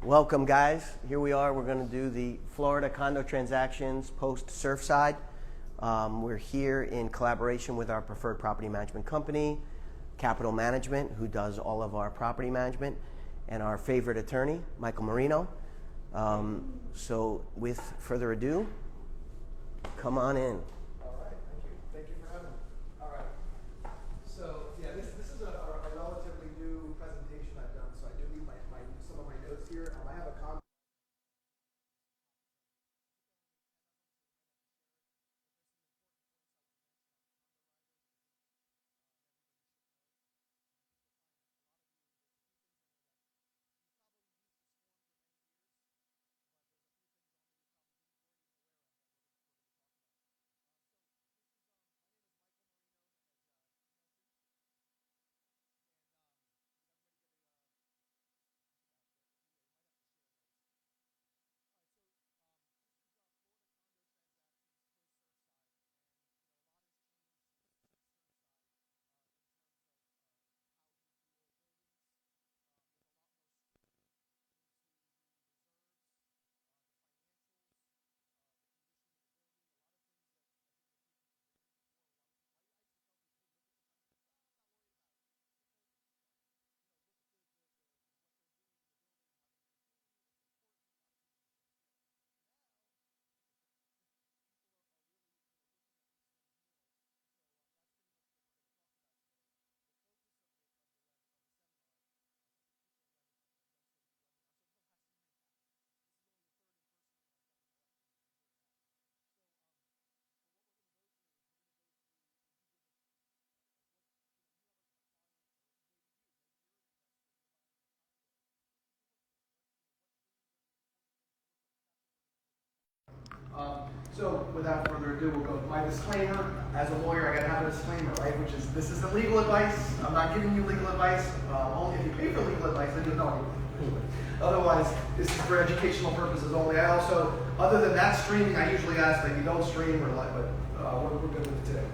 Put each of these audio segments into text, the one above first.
Welcome, guys. Here we are. We're going to do the Florida condo transactions post Surfside. We're here in collaboration with our preferred property management company, Capital Management, who does all of our property management, and our favorite attorney, Michael Merino. So with further ado, come on in. All right, thank you. Thank you for having me. All right. So yeah, this is a relatively new presentation I've done. So I do need some of my notes here. I have a comment. So without further ado, we'll go with my disclaimer. As a lawyer, I gotta have a disclaimer, right? Which is, this isn't legal advice. I'm not giving you legal advice. Only if you pay for legal advice, then you know. Otherwise, this is for educational purposes only. I also, other than that streaming, I usually ask that you don't stream or like, but we're good with it today.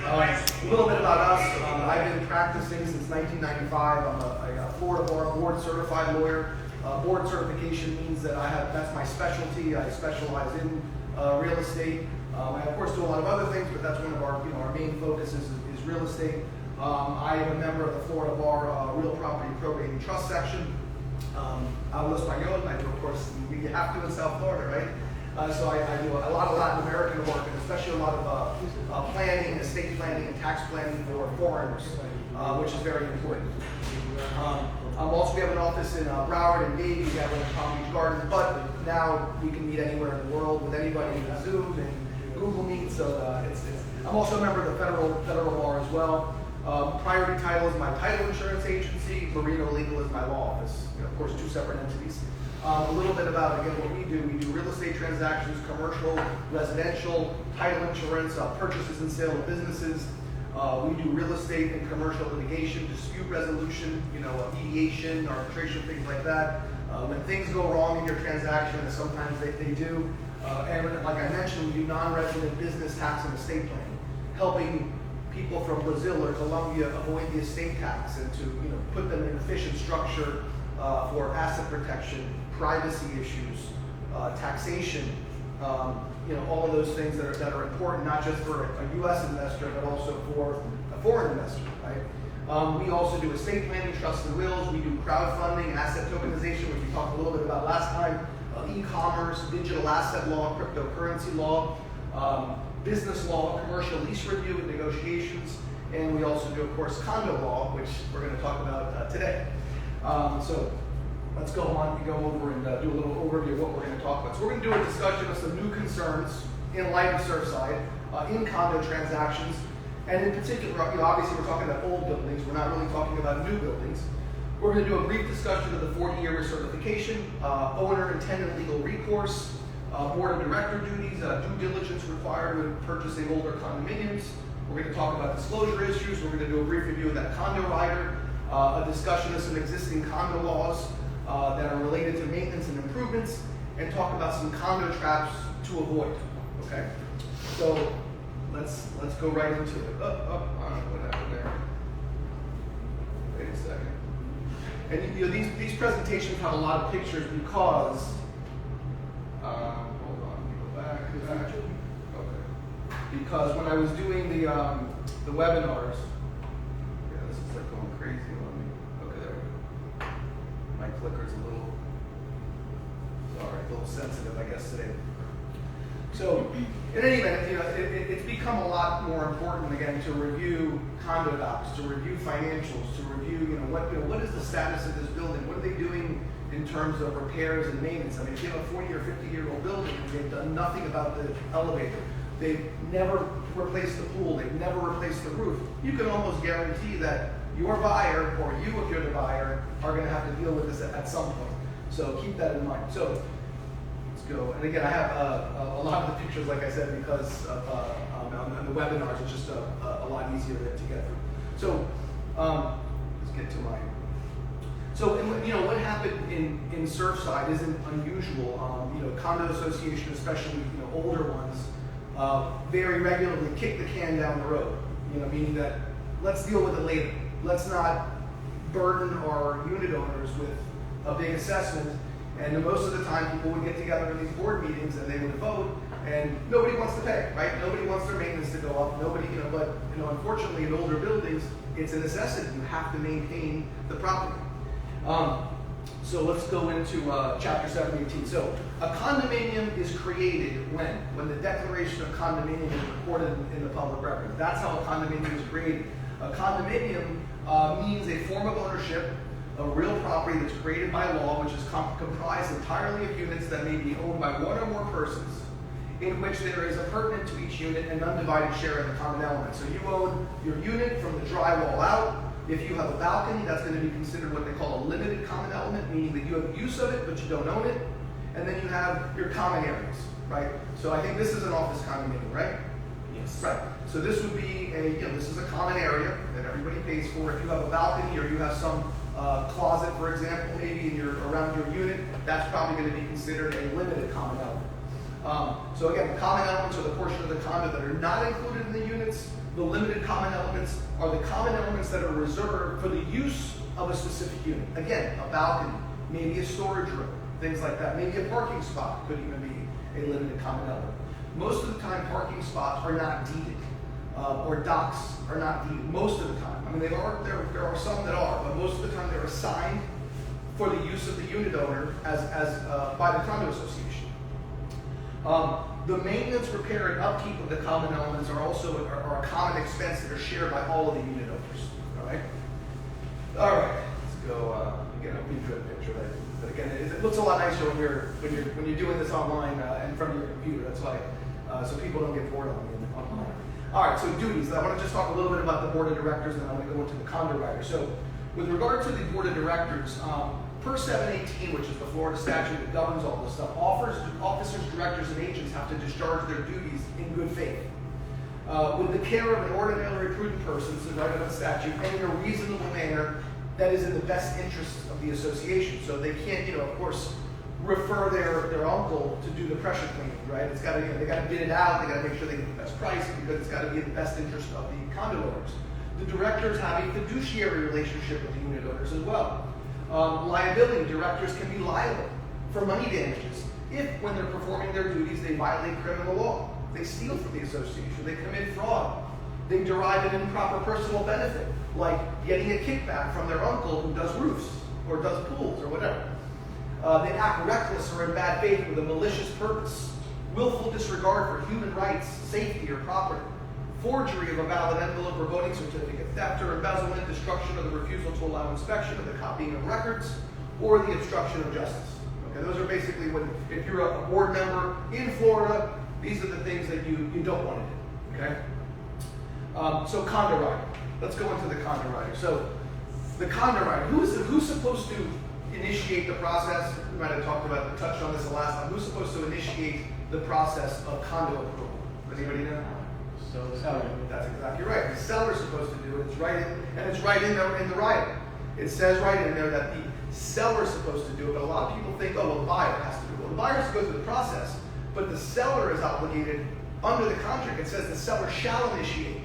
A little bit about us. I've been practicing since 1995. I'm a Florida Bar board certified lawyer. Board certification means that that's my specialty. I specialize in real estate. I of course do a lot of other things, but that's one of our main focuses is real estate. I am a member of the Florida Bar Real Property Probate and Trust section. Hablo español, I do of course, you have to in South Florida, right? So I do a lot of Latin American work, and especially a lot of planning, estate planning, and tax planning for foreigners, which is very important. We have an office in Broward and Dade. We have one in Palm Beach Gardens, but now we can meet anywhere in the world with anybody in Zoom and Google Meet. So I'm also a member of the federal bar as well. Priority Title is my title insurance agency. Merino Legal is my law office. Of course, two separate entities. A little bit about, again, what we do. We do real estate transactions, commercial, residential, title insurance, purchases and sale of businesses. We do real estate and commercial litigation, dispute resolution, mediation, arbitration, things like that. When things go wrong in your transaction, and sometimes they do, and like I mentioned, we do non-resident business tax and estate planning, helping people from Brazil or Colombia avoid the estate tax and to put them in efficient structure for asset protection, privacy issues, taxation. All of those things that are important, not just for a U.S. investor, but also for a foreign investor, right? We also do estate planning, trust and wills. We do crowdfunding, asset tokenization, which we talked a little bit about last time, e-commerce, digital asset law, cryptocurrency law, business law, commercial lease review and negotiations, and we also do, of course, condo law, which we're going to talk about today. So let's go on and go over and do a little overview of what we're going to talk about. So we're going to do a discussion of some new concerns in light of Surfside in condo transactions. And in particular, obviously we're talking about old buildings. We're not really talking about new buildings. We're going to do a brief discussion of the 40-year recertification, owner and tenant legal recourse, board of director duties, due diligence required when purchasing older condominiums. We're going to talk about disclosure issues. We're going to do a brief review of that condo rider, a discussion of some existing condo laws that are related to maintenance and improvements, and talk about some condo traps to avoid. Okay, so let's go right into it. What happened there? Wait a second. And these presentations have a lot of pictures because, hold on, go back. Okay. Because when I was doing the webinars, yeah, this is like going crazy on me. Okay, there we go. My clicker's a little sensitive, I guess, today. So, in any event, it's become a lot more important again to review condo docs, to review financials, to review, what is the status of this building? What are they doing in terms of repairs and maintenance? I mean, if you have a 40 or 50-year-old building and they've done nothing about the elevator, they've never replaced the pool, they've never replaced the roof, you can almost guarantee that your buyer, or you if you're the buyer, are going to have to deal with this at some point. So keep that in mind. So let's go. And again, I have a lot of the pictures, like I said, because of, on the webinars, it's just a lot easier to get through. So let's get to mine. So, what happened in Surfside isn't unusual. Condo association, especially older ones, very regularly kick the can down the road. Meaning that let's deal with it later. Let's not burden our unit owners with a big assessment. And most of the time, people would get together in these board meetings and they would vote, and nobody wants to pay, right? Nobody wants their maintenance to go up. Nobody, but unfortunately, in older buildings, it's a necessity. You have to maintain the property. So let's go into Chapter 718. So a condominium is created when the declaration of condominium is recorded in the public record. That's how a condominium is created. A condominium means a form of ownership, a real property that's created by law, which is comprised entirely of units that may be owned by one or more persons, in which there is a pertinent to each unit and undivided share in the common element. So you own your unit from the drywall out. If you have a balcony, that's going to be considered what they call a limited common element, meaning that you have use of it, but you don't own it. And then you have your common areas, right? So I think this is an office condominium, right? Yes. Right. So this would be this is a common area that everybody pays for. If you have a balcony or you have some closet, for example, maybe around your unit, that's probably going to be considered a limited common element. So again, the common elements are the portion of the condo that are not included in the units. The limited common elements are the common elements that are reserved for the use of a specific unit. Again, a balcony, maybe a storage room, things like that. Maybe a parking spot could even be a limited common element. Most of the time, parking spots are not deeded, or docks are not deeded. Most of the time. I mean, there are some that are, but most of the time they're assigned for the use of the unit owner as by the condo association. The maintenance, repair, and upkeep of the common elements are also a common expense that are shared by all of the unit owners. All right. All right. Let's go. Again, I'll give you a picture of that. But again, it looks a lot nicer when you're doing this online in front of your computer. That's why, so people don't get bored on me online. All right. So duties. I want to just talk a little bit about the board of directors, and then I'm going to go into the condo writer. So, with regard to the board of directors. Per 718, which is the Florida statute that governs all this stuff, officers, directors, and agents have to discharge their duties in good faith, with the care of an ordinary prudent person, so right under the statute, and in a reasonable manner that is in the best interest of the association. So they can't, of course, refer their uncle to do the pressure cleaning, right? It's got to, they got to bid it out. They got to make sure they get the best price because it's got to be in the best interest of the condo owners. The directors have a fiduciary relationship with the unit owners as well. Liability, directors can be liable for money damages if, when they're performing their duties, they violate criminal law. They steal from the association, they commit fraud, they derive an improper personal benefit, like getting a kickback from their uncle who does roofs or does pools or whatever. They act reckless or in bad faith with a malicious purpose, willful disregard for human rights, safety, or property, forgery of a valid envelope or voting certificate, theft or embezzlement, destruction of the refusal to allow inspection of the copying of records, or the obstruction of justice. Okay, those are basically if you're a board member in Florida, these are the things that you don't want to do. Okay. So condo rider. Let's go into the condo rider. So the condo rider. Who's supposed to initiate the process? We might have touched on this the last time. Who's supposed to initiate the process of condo approval? Anybody know? So the seller. That's exactly right. The seller's supposed to do it. It's right in the rider. It says right in there that the seller's supposed to do it, but a lot of people think, oh, well, the buyer has to do it. Well, the buyer has to go through the process, but the seller is obligated under the contract. It says the seller shall initiate.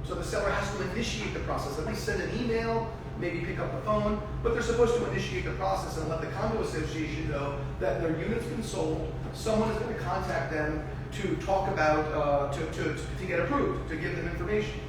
So the seller has to initiate the process. At least send an email maybe pick up the phone, but they're supposed to initiate the process and let the condo association know that their unit's been sold. Someone is going to contact them to talk about, to get approved, to give them information.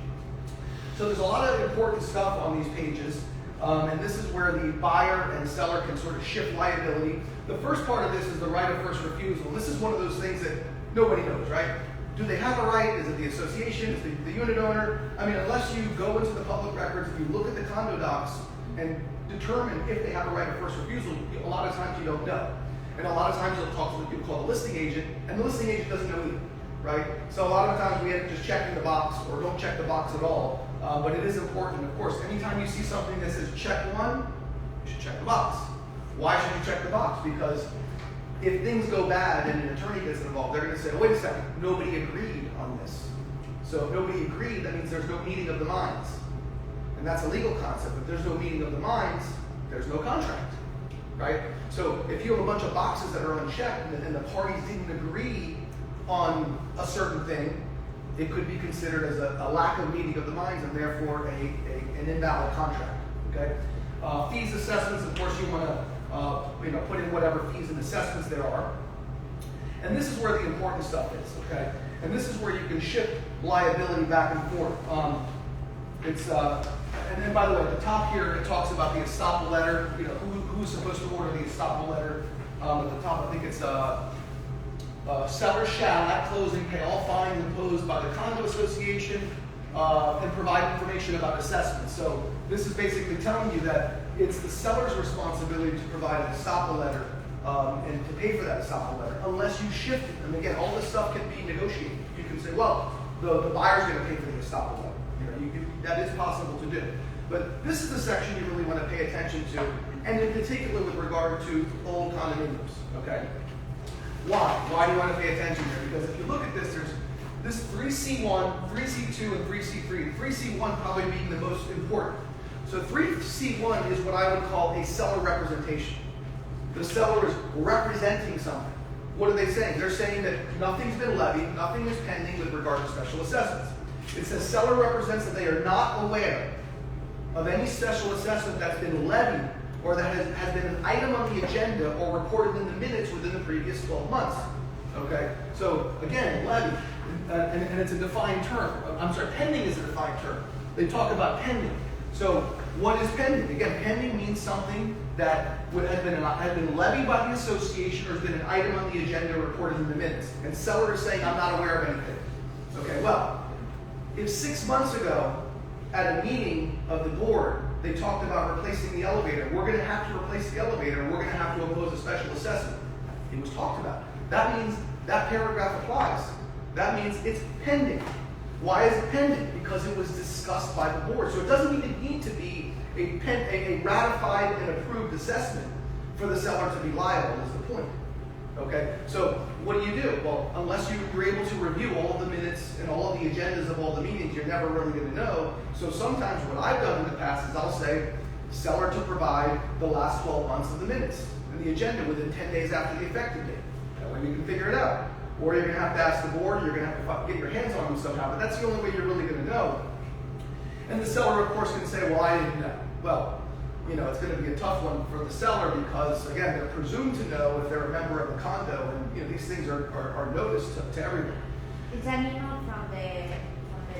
So there's a lot of important stuff on these pages, and this is where the buyer and seller can sort of shift liability. The first part of this is the right of first refusal. This is one of those things that nobody knows, right? Do they have a right? Is it the association? Is it the unit owner? I mean, unless you go into the public records, if you look at the condo docs and determine if they have a right of first refusal, a lot of times you don't know. And a lot of times you'll talk to what you call the listing agent, and the listing agent doesn't know either, right? So a lot of times we end up just checking the box or don't check the box at all. But it is important, of course. Anytime you see something that says check one, you should check the box. Why should you check the box? Because if things go bad and an attorney gets involved, they're going to say, oh, wait a second, nobody agreed on this. So if nobody agreed, that means there's no meeting of the minds. And that's a legal concept. If there's no meeting of the minds, there's no contract, right? So if you have a bunch of boxes that are unchecked and the parties didn't agree on a certain thing, it could be considered as a lack of meeting of the minds and therefore an invalid contract, okay? Fees, assessments, of course you want to put in whatever fees and assessments there are. And this is where the important stuff is, okay? And this is where you can shift liability back and forth. And then by the way, at the top here, it talks about the estoppel letter, who's supposed to order the estoppel letter. At the top, I think it's seller shall, at closing, pay all fines imposed by the condo association and provide information about assessments. So this is basically telling you that it's the seller's responsibility to provide an estoppel letter and to pay for that estoppel letter, unless you shift it. And again, all this stuff can be negotiated. You can say, well, the buyer's going to pay for the estoppel letter. That is possible to do. But this is the section you really want to pay attention to, and in particular with regard to old condominiums, okay? Why? Why do you want to pay attention here? Because if you look at this, there's this 3C1, 3C2, and 3C3. 3C1 probably being the most important. So 3C1 is what I would call a seller representation. The seller is representing something. What are they saying? They're saying that nothing's been levied, nothing is pending with regard to special assessments. It says seller represents that they are not aware of any special assessment that's been levied or that has been an item on the agenda or reported in the minutes within the previous 12 months. Okay? So again, levy, and it's a defined term. I'm sorry, pending is a defined term. They talk about pending. So what is pending? Again, pending means something that had been levied by the association or has been an item on the agenda reported in the minutes. And seller is saying, I'm not aware of anything. Okay, well, if 6 months ago at a meeting of the board, they talked about replacing the elevator, we're going to have to replace the elevator, and we're going to have to impose a special assessment. It was talked about. That means that paragraph applies. That means it's pending. Why is it pending? Because it was discussed by the board. So it doesn't even need to be a ratified and approved assessment for the seller to be liable, is the point. Okay? So what do? Well, unless you're able to review all of the minutes and all of the agendas of all the meetings, you're never really going to know. So sometimes what I've done in the past is I'll say, seller to provide the last 12 months of the minutes and the agenda within 10 days after the effective date. That way you can figure it out. Or you're going to have to ask the board, you're going to have to get your hands on them somehow, but that's the only way you're really going to know. And the seller, of course, can say, well, I didn't know. Well, it's going to be a tough one for the seller because, again, they're presumed to know if they're a member of the condo, and these things are noticed to everyone. Is an email from the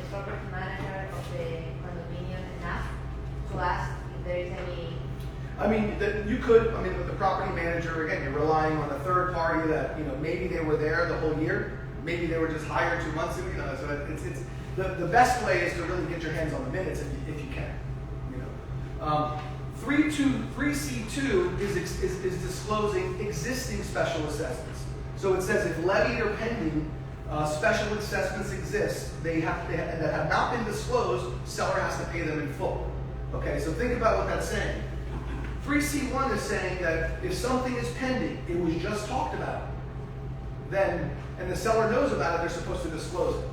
property manager of the condominium enough to ask if there is any? The property manager, again, you're relying on a third party that, maybe they were there the whole year, maybe they were just hired 2 months ago, so it's the best way is to really get your hands on the minutes if you can, 3C2 is disclosing existing special assessments. So it says if levied or pending special assessments exist, that have not been disclosed, seller has to pay them in full. Okay, so think about what that's saying. 3C1 is saying that if something is pending, it was just talked about, and the seller knows about it, they're supposed to disclose it.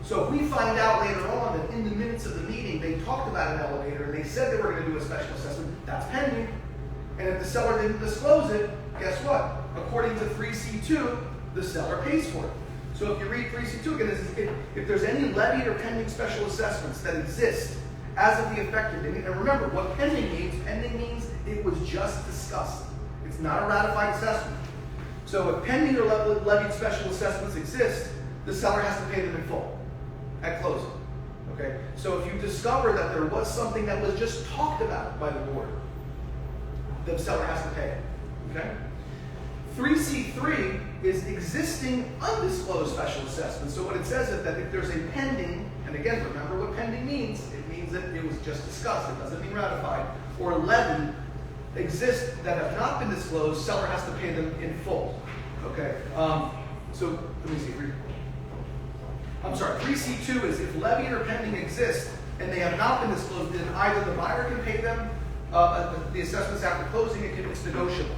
So if we find out later on that in the minutes of the meeting they talked about an elevator and they said they were going to do a special assessment, that's pending. And if the seller didn't disclose it, guess what? According to 3C2, the seller pays for it. So if you read 3C2 again, if there's any levied or pending special assessments that exist as of the effective date. And remember, what pending means it was just discussed. It's not a ratified assessment. So if pending or levied special assessments exist, the seller has to pay them in full at closing. Okay? So if you discover that there was something that was just talked about by the board, the seller has to pay it. Okay? 3C3 is existing undisclosed special assessments. So what it says is that if there's a pending, and again, remember what pending means. It means that it was just discussed. It doesn't mean ratified. Or levied exist that have not been disclosed, seller has to pay them in full. Okay? So let me see. I'm sorry. 3C2 is if levied or pending exist and they have not been disclosed, then either the buyer can pay them the assessments after closing. It's negotiable.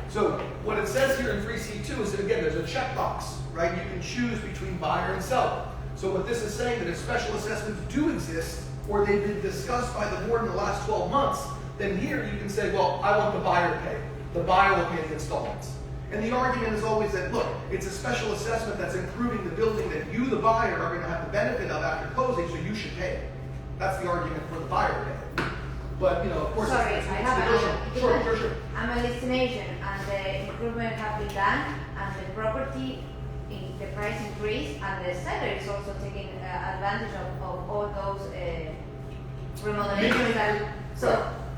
So what it says here in 3C2 is that, again, there's a checkbox, right? You can choose between buyer and seller. So what this is saying that if special assessments do exist or they've been discussed by the board in the last 12 months, then here you can say, well, I want the buyer to pay. The buyer will pay the installments. And the argument is always that, look, it's a special assessment that's improving the building that you, the buyer, are going to have the benefit of after closing, so you should pay it. That's the argument for the buyer to pay it. But, you know, of course, sorry, it's I have negotiable. Sure. I'm a destination, and the improvement have been done, and the property, the price increase, and the seller is also taking advantage of all those remodelations.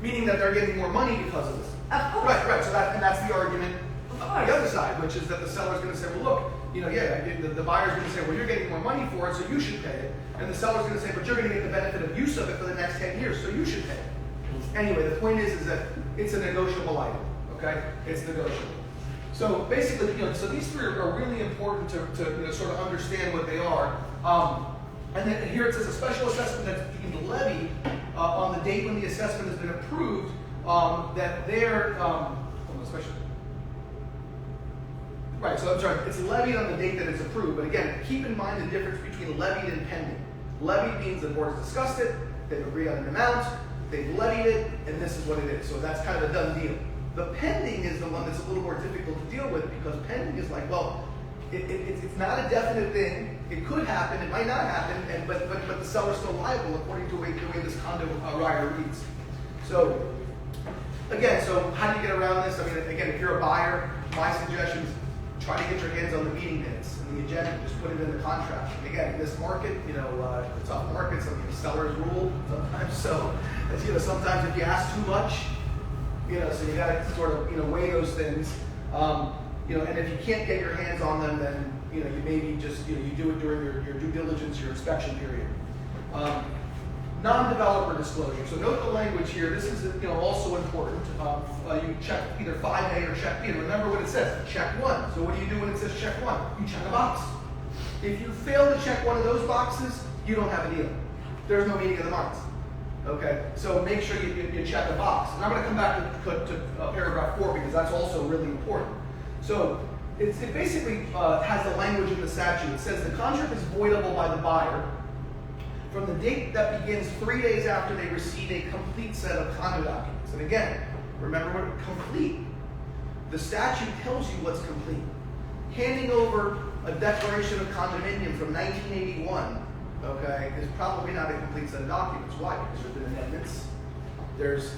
Meaning that they're getting more money because of this. Of course. Right. So that's the argument on the course. other side, which is that the seller's going to say, well, look, you know, the buyer's going to say, well, you're getting more money for it, so you should pay it. And the seller's going to say, but you're going to get the benefit of use of it for the next 10 years, so you should pay it. Anyway, the point is that it's a negotiable item, okay? It's negotiable. So basically, you know, so these three are really important to you know, sort of understand what they are. And then here it says a special assessment that's being levied on the date when the assessment has been approved, that they're, right, so I'm sorry, it's levied on the date that it's approved, but again, keep in mind the difference between levied and pending. Levied means the board has discussed it, they've agreed on an amount, they've levied it, and this is what it is. So that's kind of a done deal. The pending is the one that's a little more difficult to deal with because pending is like, well, it's not a definite thing. It could happen, it might not happen, but the seller's still liable according to the way this condo rider reads. So again, so how do you get around this? I mean, again, if you're a buyer, my suggestion is try to get your hands on the meeting minutes and the agenda. Just put it in the contract. And again, in this market, you know, tough markets, I mean, sellers rule sometimes. So, you know, sometimes if you ask too much, you know, so you got to sort of, you know, weigh those things. You know, and if you can't get your hands on them, then, you know, you maybe just, you know, you do it during your due diligence, your inspection period. Non-developer disclosure. So note the language here. This is, you know, also important. You check either 5A or check B. And remember what it says, check 1. So what do you do when it says check 1? You check a box. If you fail to check one of those boxes, you don't have a deal. There's no meeting of the minds. Okay? So make sure you check a box. And I'm going to come back to paragraph 4 because that's also really important. So it basically has the language in the statute. It says the contract is voidable by the buyer from the date that begins 3 days after they receive a complete set of condo documents. And again, remember what complete. The statute tells you what's complete. Handing over a declaration of condominium from 1981, okay, is probably not a complete set of documents. Why? Because there's been amendments, there's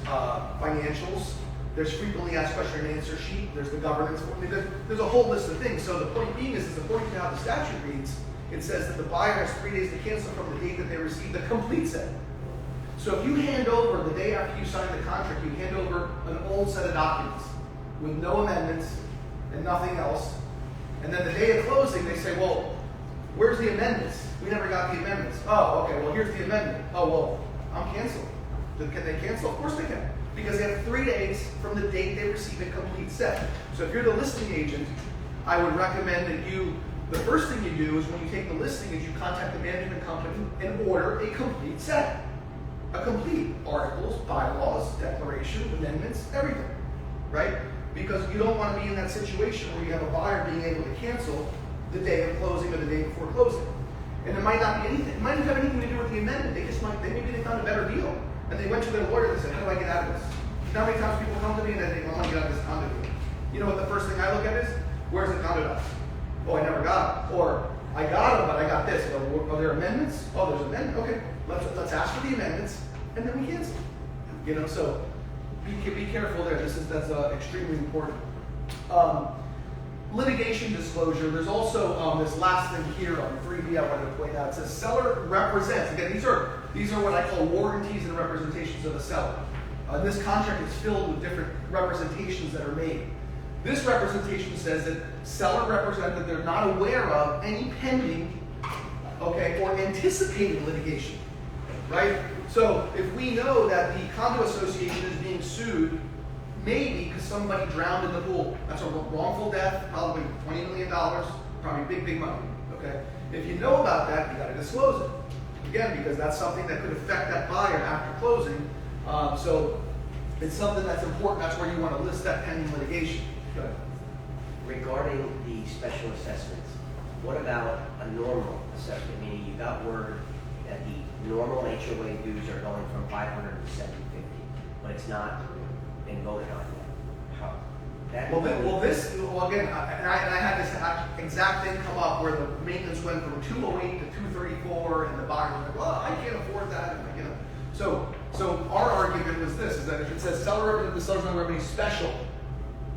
financials, there's frequently asked question and answer sheet, there's the governance. I mean, there's a whole list of things. So the point being is according to how the statute reads, it says that the buyer has 3 days to cancel from the date that they receive the complete set. So if you hand over, the day after you sign the contract, you hand over an old set of documents with no amendments and nothing else, and then the day of closing they say, well, where's the amendments? We never got the amendments. Oh, okay, well here's the amendment. Oh, well, I'm canceled. Can they cancel? Of course they can. Because they have 3 days from the date they receive a complete set. So if you're the listing agent, I would recommend that the first thing you do is when you take the listing is you contact the management company and order a complete set. A complete articles, bylaws, declaration, amendments, everything, right? Because you don't want to be in that situation where you have a buyer being able to cancel the day of closing or the day before closing. And it might not be anything, it might not have anything to do with the amendment. Maybe they found a better deal. And they went to their lawyer and said, how do I get out of this? You know how many times people come to me and they think, I want to get out of this condo deal. You know what the first thing I look at is? Where's the condo docs? Oh, I never got it. Or I got them, but I got this. Are there amendments? Oh, there's amendments. Okay. let's ask for the amendments, and then we cancel. You know, so be careful there. That's extremely important. Litigation disclosure. There's also this last thing here on 3B I wanted to point out. It says seller represents. Again, these are what I call warranties and representations of the seller. This contract is filled with different representations that are made. This representation says that seller represents that they're not aware of any pending, okay, or anticipated litigation, right? So if we know that the condo association is being sued, maybe because somebody drowned in the pool, that's a wrongful death, probably $20 million, probably big money, okay? If you know about that, you got to disclose it. Again, because that's something that could affect that buyer after closing. So it's something that's important. That's where you want to list that pending litigation. Go ahead. Regarding the special assessments, what about a normal assessment? Meaning you got word that the normal HOA dues are going from 500 to 750, but it's not been voted on yet. How? Again, and I had this exact thing come up where the maintenance went from 208 to 234, and the buyer was like, well, I can't afford that, and, you know. So our argument was this: is that if it says seller the seller's not revenue special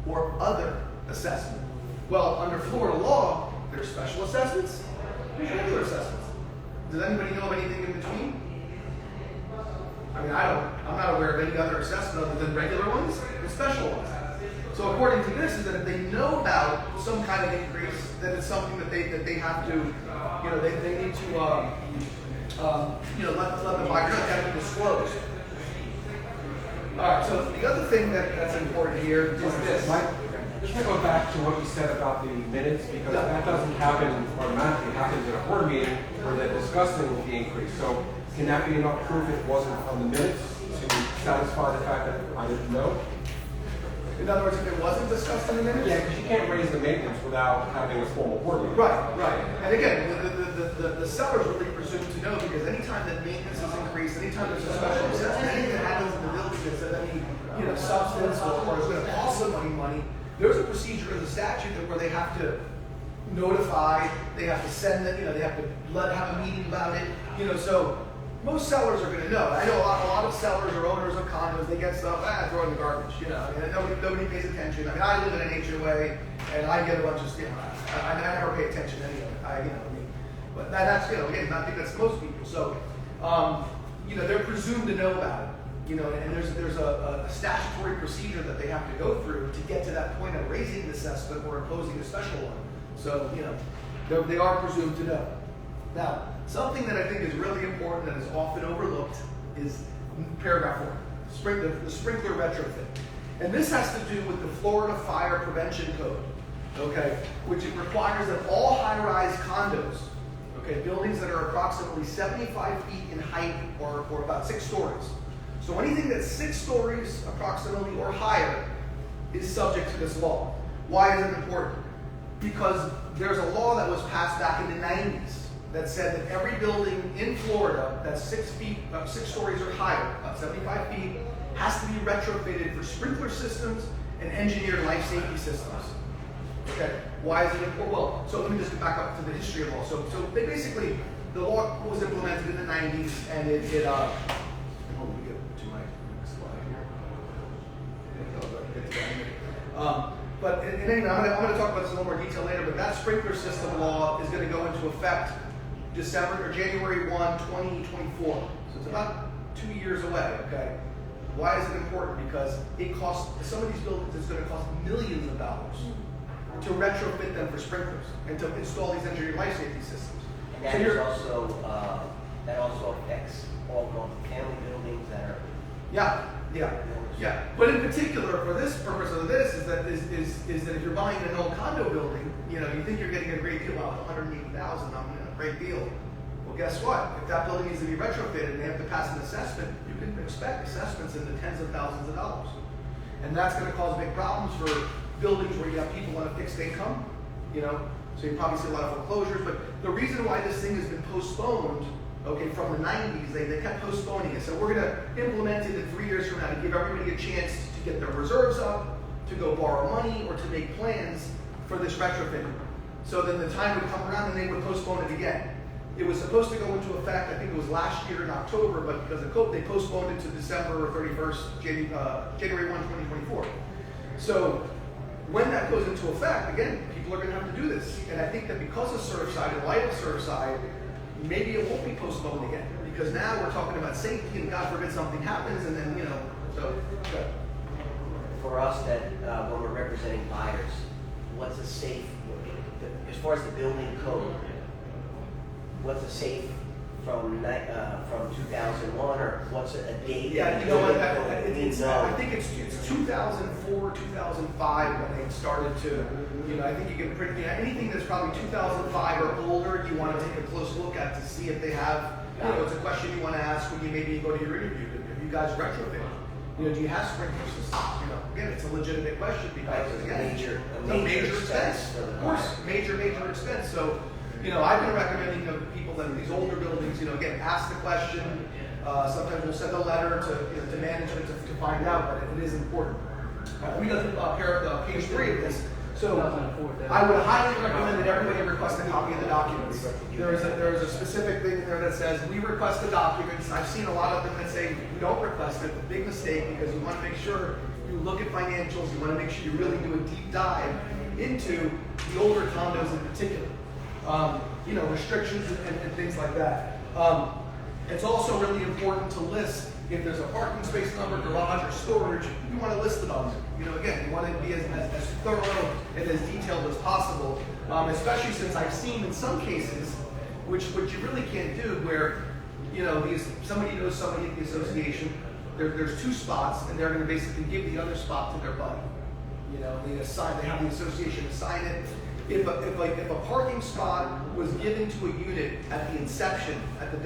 or other assessment, well, under Florida law, there's special assessments, there's regular assessments. Does anybody know of anything in between? I mean, I'm not aware of any other assessment other than regular ones and special ones. So according to this, is that if they know about some kind of increase, then it's something that they have to, you know, they need to, you know, let the buyer know that to disclose. All right. So the other thing that's important here is this. Mike, just to go back to what you said about the minutes, because that doesn't happen automatically. It happens in a board meeting where they're discussing the increase. So can that be enough proof it wasn't on the minutes to satisfy the fact that I didn't know? In other words, if it wasn't discussed in the minutes? Yeah, because you can't raise the maintenance without having a formal board meeting. Right. And again, the seller's really presumed to know, because anytime that maintenance is increased, anytime there's a special assessment, anything that happens in the building that's of any, you know, substance or is going to cost somebody money, there's a procedure in the statute where they have to notify, they have to send it, you know, they have to have a meeting about it, you know, so most sellers are going to know. I know a lot of sellers or owners of condos, they get stuff, throw in the garbage, you know. I mean, nobody pays attention. I mean, I live in an HOA, and I get a bunch of, you know, I never pay attention to any of it. But that's, you know, again, I think that's most people. So, you know, they're presumed to know about it, you know, and there's a statutory procedure that they have to go through to get to that point of raising the assessment or imposing a special one. So, you know, they are presumed to know. Now, something that I think is really important that is often overlooked is paragraph 4, the sprinkler retrofit. And this has to do with the Florida Fire Prevention Code, okay, which it requires that all high-rise condos, okay, buildings that are approximately 75 feet in height or about 6 stories. So anything that's 6 stories approximately or higher is subject to this law. Why is it important? Because there's a law that was passed back in the 90s that said that every building in Florida that's 6 stories or higher, about 75 feet, has to be retrofitted for sprinkler systems and engineered life safety systems. Okay, why is it important? Well, so let me just get back up to the history of law. So they basically, the law was implemented in the 90s, and let me get to my next slide here. But in any event, I'm going to talk about this in a little more detail later, but that sprinkler system law is going to go into effect January 1, 2024. So it's about 2 years away, okay? Why is it important? Because it costs, some of these buildings, it's going to cost millions of dollars to retrofit them for sprinklers and to install these engineered life safety systems. And that is also, that also affects all multifamily buildings that are... Yeah. But in particular, for this purpose of this, is that if you're buying an old condo building, you know, you think you're getting a great deal out of $180,000, a great deal. Well, guess what? If that building needs to be retrofitted and they have to pass an assessment, you can expect assessments in the tens of thousands of dollars. And that's going to cause big problems for buildings where you have people on a fixed income, you know, so you probably see a lot of foreclosures. But the reason why this thing has been postponed, okay, from the 90s, they kept postponing it. So we're going to implement it in 3 years from now to give everybody a chance to get their reserves up, to go borrow money, or to make plans for this retrofit. So then the time would come around and they would postpone it again. It was supposed to go into effect, I think it was last year in October, but because of COVID, they postponed it to December 31st, January 1, 2024. So when that goes into effect, again, people are going to have to do this. And I think that because of Surfside, in light of Surfside, maybe it won't be postponed again. Because now we're talking about safety, and God forbid something happens, and then, so, good. For us that, when we're representing buyers, what's a safe, as far as the building code, what's a safe from 2001, or what's a date? Yeah, you know what, I think it's 2004, 2005 when they started to, I think you can print, anything that's probably 2005 or older, you want to take a close look at to see if they have, it's a question you want to ask when you maybe go to your interview. Have you guys retrofit? Do you have sprinkler systems? Again, it's a legitimate question because again, a major expense. Of course, major expense. So, I've been recommending to people that in these older buildings, again, ask the question. Sometimes we'll send a letter to management to find out, but it is important. Let me go to page 3 of this. So, I would highly recommend that everybody request a copy of the documents. There is a specific thing there that says, we request the documents. I've seen a lot of them that say, we don't request it. A big mistake, because you want to make sure you look at financials. You want to make sure you really do a deep dive into the older condos in particular. Restrictions and things like that. It's also really important to list if there's a parking space number, garage, or storage. You want to list it on there. Again, you want to be as thorough and as detailed as possible. Especially since I've seen in some cases, which you really can't do, where somebody knows somebody at the association. There's 2 spots, and they're going to basically give the other spot to their buddy. They have the association assign it. If a parking spot was given to a unit at the inception, at the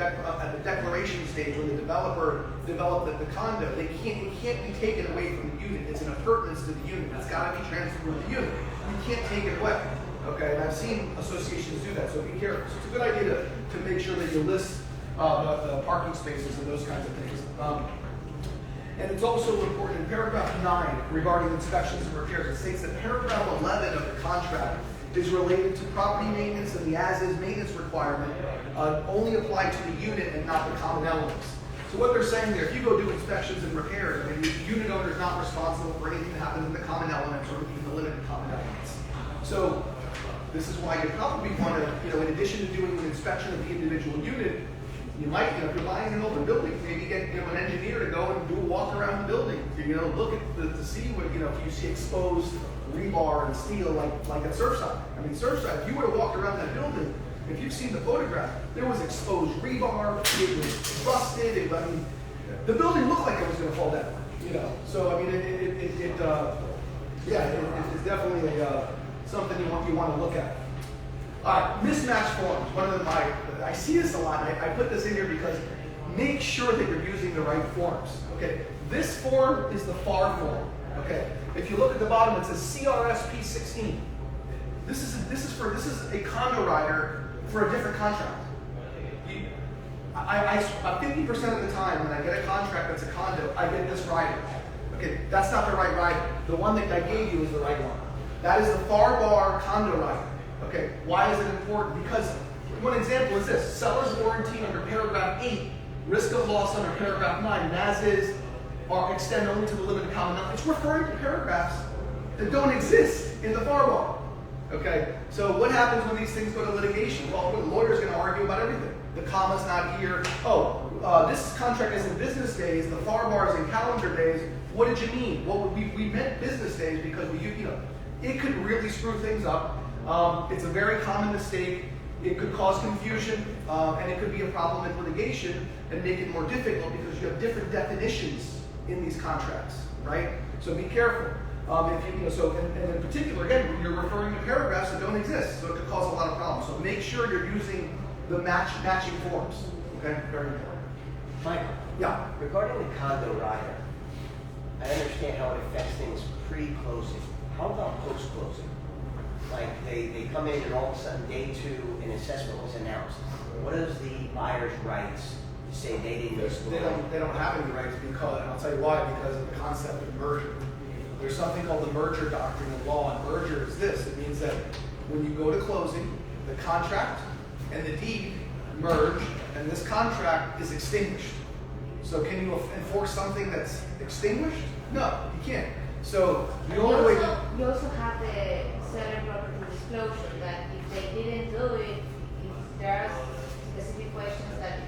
declaration stage when the developer developed the condo, it can't be taken away from the unit. It's an appurtenance to the unit. It's got to be transferred to the unit. You can't take it away. Okay, and I've seen associations do that, so be careful. So it's a good idea to make sure that you list the parking spaces and those kinds of things. And it's also important in paragraph 9 regarding inspections and repairs. It states that paragraph 11 of the contract is related to property maintenance, and the as-is maintenance requirement only apply to the unit and not the common elements. So what they're saying there, if you go do inspections and repairs, the unit owner is not responsible for anything that happens in the common elements or even the limited common elements. So this is why you probably want to, in addition to doing an inspection of the individual unit, you might, if you're buying an older building, maybe get an engineer to go and do a walk around the building. Look at to see what if you see exposed rebar and steel like at Surfside. I mean, Surfside, if you were to walk around that building, if you've seen the photograph, there was exposed rebar, it was rusted, the building looked like it was going to fall down, So, I mean, it's definitely something you want to look at. All right, mismatch forms. I see this a lot. I put this in here because make sure that you're using the right forms. Okay, this form is the FAR form. Okay, if you look at the bottom, it says CRSP 16. This is a condo rider for a different contract. I 50% of the time when I get a contract that's a condo, I get this rider. Okay, that's not the right rider. The one that I gave you is the right one. That is the FAR bar condo rider. Okay, why is it important? Because one example is this: seller's warranty under paragraph 8, risk of loss under paragraph 9, and as is, are extend only to the limited common element. It's referring to paragraphs that don't exist in the FAR bar. Okay, so what happens when these things go to litigation? Well, the lawyer's going to argue about everything. The comma's not here. This contract is in business days. The FAR bar is in calendar days. What did you mean? Well, we meant business days because it could really screw things up. It's a very common mistake. It could cause confusion, and it could be a problem in litigation and make it more difficult because you have different definitions in these contracts, right? So be careful. And in particular, again, you're referring to paragraphs that don't exist, so it could cause a lot of problems. So make sure you're using the matching forms. Okay, very important. Michael. Yeah. Regarding the condo rider, I understand how it affects things pre-closing. How about post-closing? Like they come in and all of a sudden day 2 an assessment was announced. What is the buyer's rights to say they didn't They don't have any rights because, and I'll tell you why, because of the concept of merger. There's something called the Merger Doctrine of Law, and merger is this. It means that when you go to closing, the contract and the deed merge, and this contract is extinguished. So can you enforce something that's extinguished? No, you can't. So the only way. You also have the seller property disclosure that if they didn't do it, if there are specific questions that,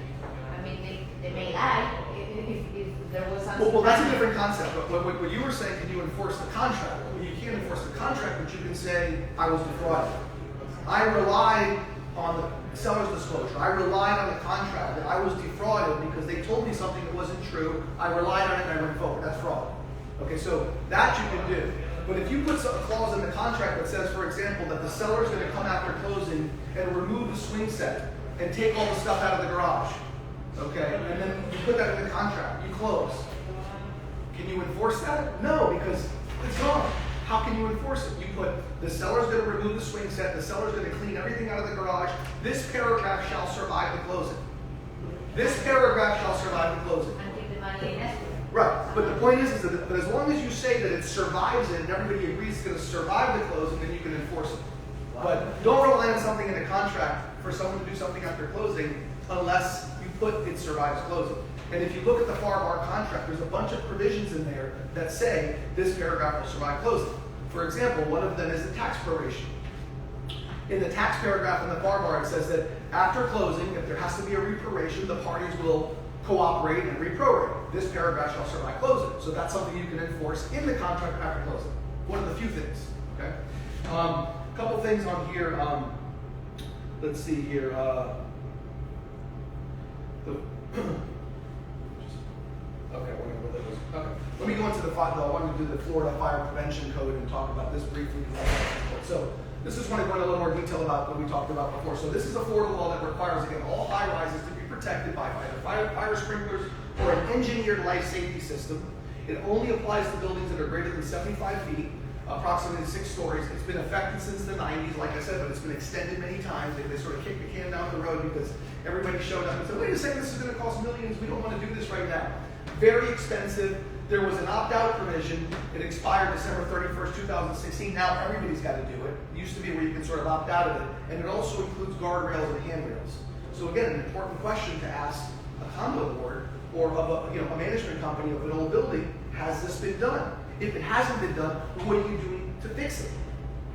I mean, they may lie if there was something. Well, that's a different concept. But what you were saying, can you enforce the contract? Well, you can't enforce the contract, but you can say, I was defrauded. I relied on the seller's disclosure. I relied on the contract. I was defrauded because they told me something that wasn't true. I relied on it and I went forward. That's fraud. Okay, so that you can do. But if you put a clause in the contract that says, for example, that the seller is going to come after closing and remove the swing set and take all the stuff out of the garage, okay, and then you put that in the contract, you close. Can you enforce that? No, because it's gone. How can you enforce it? You put, the seller's going to remove the swing set, the seller's going to clean everything out of the garage. This paragraph shall survive the closing. This paragraph shall survive the closing. And keep the money in escrow. Right, but the point is that but as long as you say that it survives it and everybody agrees it's going to survive the closing, then you can enforce it. But don't rely on something in the contract for someone to do something after closing unless you put it survives closing. And if you look at the FAR bar contract, there's a bunch of provisions in there that say this paragraph will survive closing. For example, one of them is the tax proration. In the tax paragraph in the FAR bar, it says that after closing, if there has to be a reproration, the parties will cooperate and reprorate. This paragraph shall survive closing. So that's something you can enforce in the contract after closing. One of the few things. Okay. Couple things on here. Let's see here. Okay. Let me go into I want to do the Florida Fire Prevention Code and talk about this briefly. So this is one I go into a little more detail about what we talked about before. So this is a Florida law that requires, again, all high rises to be protected by either fire sprinklers or an engineered life safety system. It only applies to buildings that are greater than 75 feet, approximately 6 stories. It's been effective since the 90s, like I said, but it's been extended many times. They sort of kicked the can down the road because everybody showed up and said, wait a second, this is going to cost millions. We don't want to do this right now. Very expensive. There was an opt-out provision. It expired December 31st, 2016. Now everybody's got to do it. It used to be where you can sort of opt out of it. And it also includes guardrails and handrails. So again, an important question to ask a condo board or of a management company of an old building, has this been done? If it hasn't been done, what are you doing to fix it?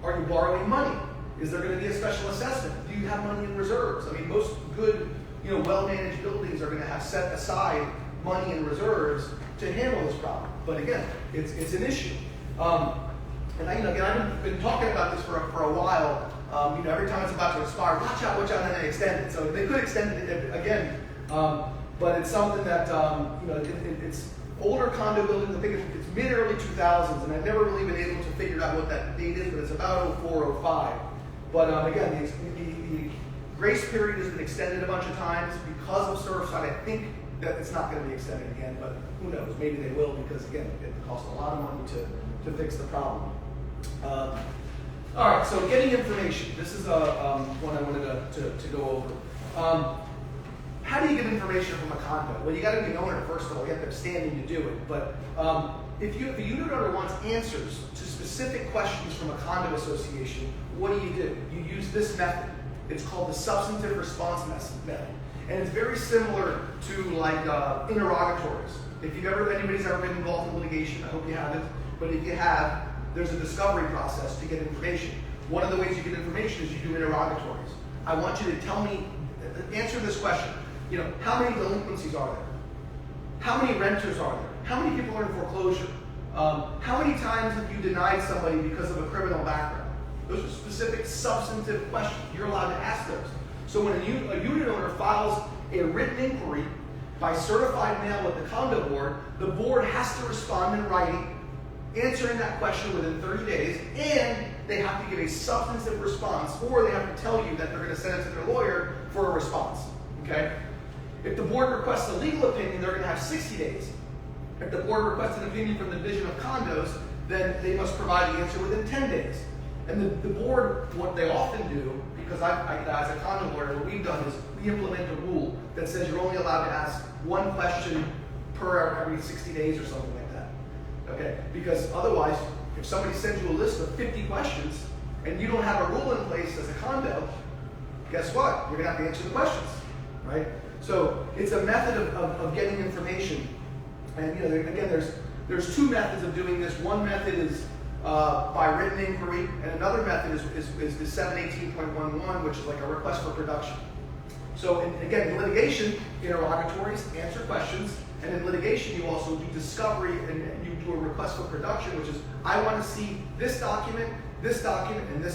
Are you borrowing money? Is there going to be a special assessment? Do you have money in reserves? I mean, most good, well-managed buildings are going to have set aside money in reserves to handle this problem. But again, it's an issue. And I've been talking about this for a while. Every time it's about to expire, watch out, and they extend it. So they could extend it again, but it's something that it's older condo buildings. I think it's mid-early 2000s, and I've never really been able to figure out what that date is, but it's about 04, 05. But again, the grace period has been extended a bunch of times because of Surfside. I think that it's not going to be extended again, but who knows? Maybe they will, because again, it costs a lot of money to fix the problem. All right, so getting information. This is one I wanted to go over. How do you get information from a condo? Well, you got to be an owner first of all. You have to have standing to do it. But if the unit owner wants answers to specific questions from a condo association, what do? You use this method. It's called the substantive response method, and it's very similar to like interrogatories. If anybody's ever been involved in litigation, I hope you haven't. But if you have, there's a discovery process to get information. One of the ways you get information is you do interrogatories. I want you to tell me, answer this question. How many delinquencies are there? How many renters are there? How many people are in foreclosure? How many times have you denied somebody because of a criminal background? Those are specific substantive questions. You're allowed to ask those. So when a unit owner files a written inquiry by certified mail with the condo board, the board has to respond in writing, answering that question within 30 days, and they have to give a substantive response, or they have to tell you that they're going to send it to their lawyer for a response. Okay? If the board requests a legal opinion, they're going to have 60 days. If the board requests an opinion from the Division of Condos, then they must provide the answer within 10 days. And the board, what they often do, because as a condo lawyer, what we've done is we implement a rule that says you're only allowed to ask one question per every 60 days or something like that. Okay? Because otherwise, if somebody sends you a list of 50 questions and you don't have a rule in place as a condo, guess what? You're going to have to answer the questions. right? So it's a method of getting information. And again, there's two methods of doing this. One method is by written inquiry, and another method is the 718.11, which is like a request for production. So again, in litigation, interrogatories answer questions, and in litigation you also do discovery and you do a request for production, which is I want to see this document, and this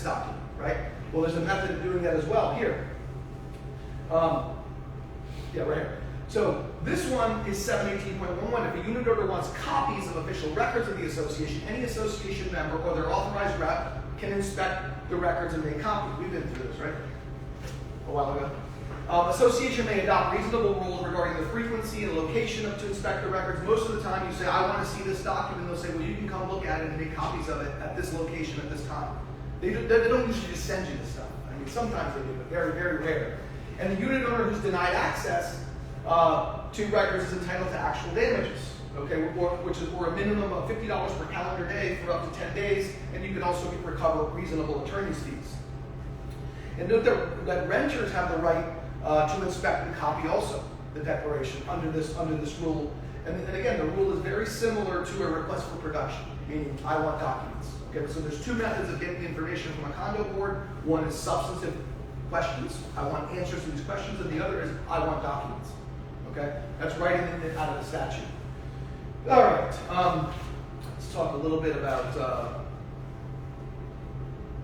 document, right? Well, there's a method of doing that as well here. Yeah, right here. So this one is 718.11. If a unit owner wants copies of official records of the association, any association member or their authorized rep can inspect the records and make copies. We've been through this, right? A while ago. Association may adopt reasonable rules regarding the frequency and location to inspect the records. Most of the time you say, I want to see this document. They'll say, well, you can come look at it and make copies of it at this location at this time. They don't usually just send you the stuff. I mean, sometimes they do, but very, very rare. And the unit owner who's denied access to records is entitled to actual damages, okay, which is for a minimum of $50 per calendar day for up to 10 days, and you can also recover reasonable attorney's fees. And note that renters have the right to inspect and copy also the declaration under this rule. And again, the rule is very similar to a request for production, meaning I want documents. Okay, so there's two methods of getting information from a condo board. One is substantive questions. I want answers to these questions, and the other is I want documents. Okay, that's right out of the statute. All right, let's talk a little bit about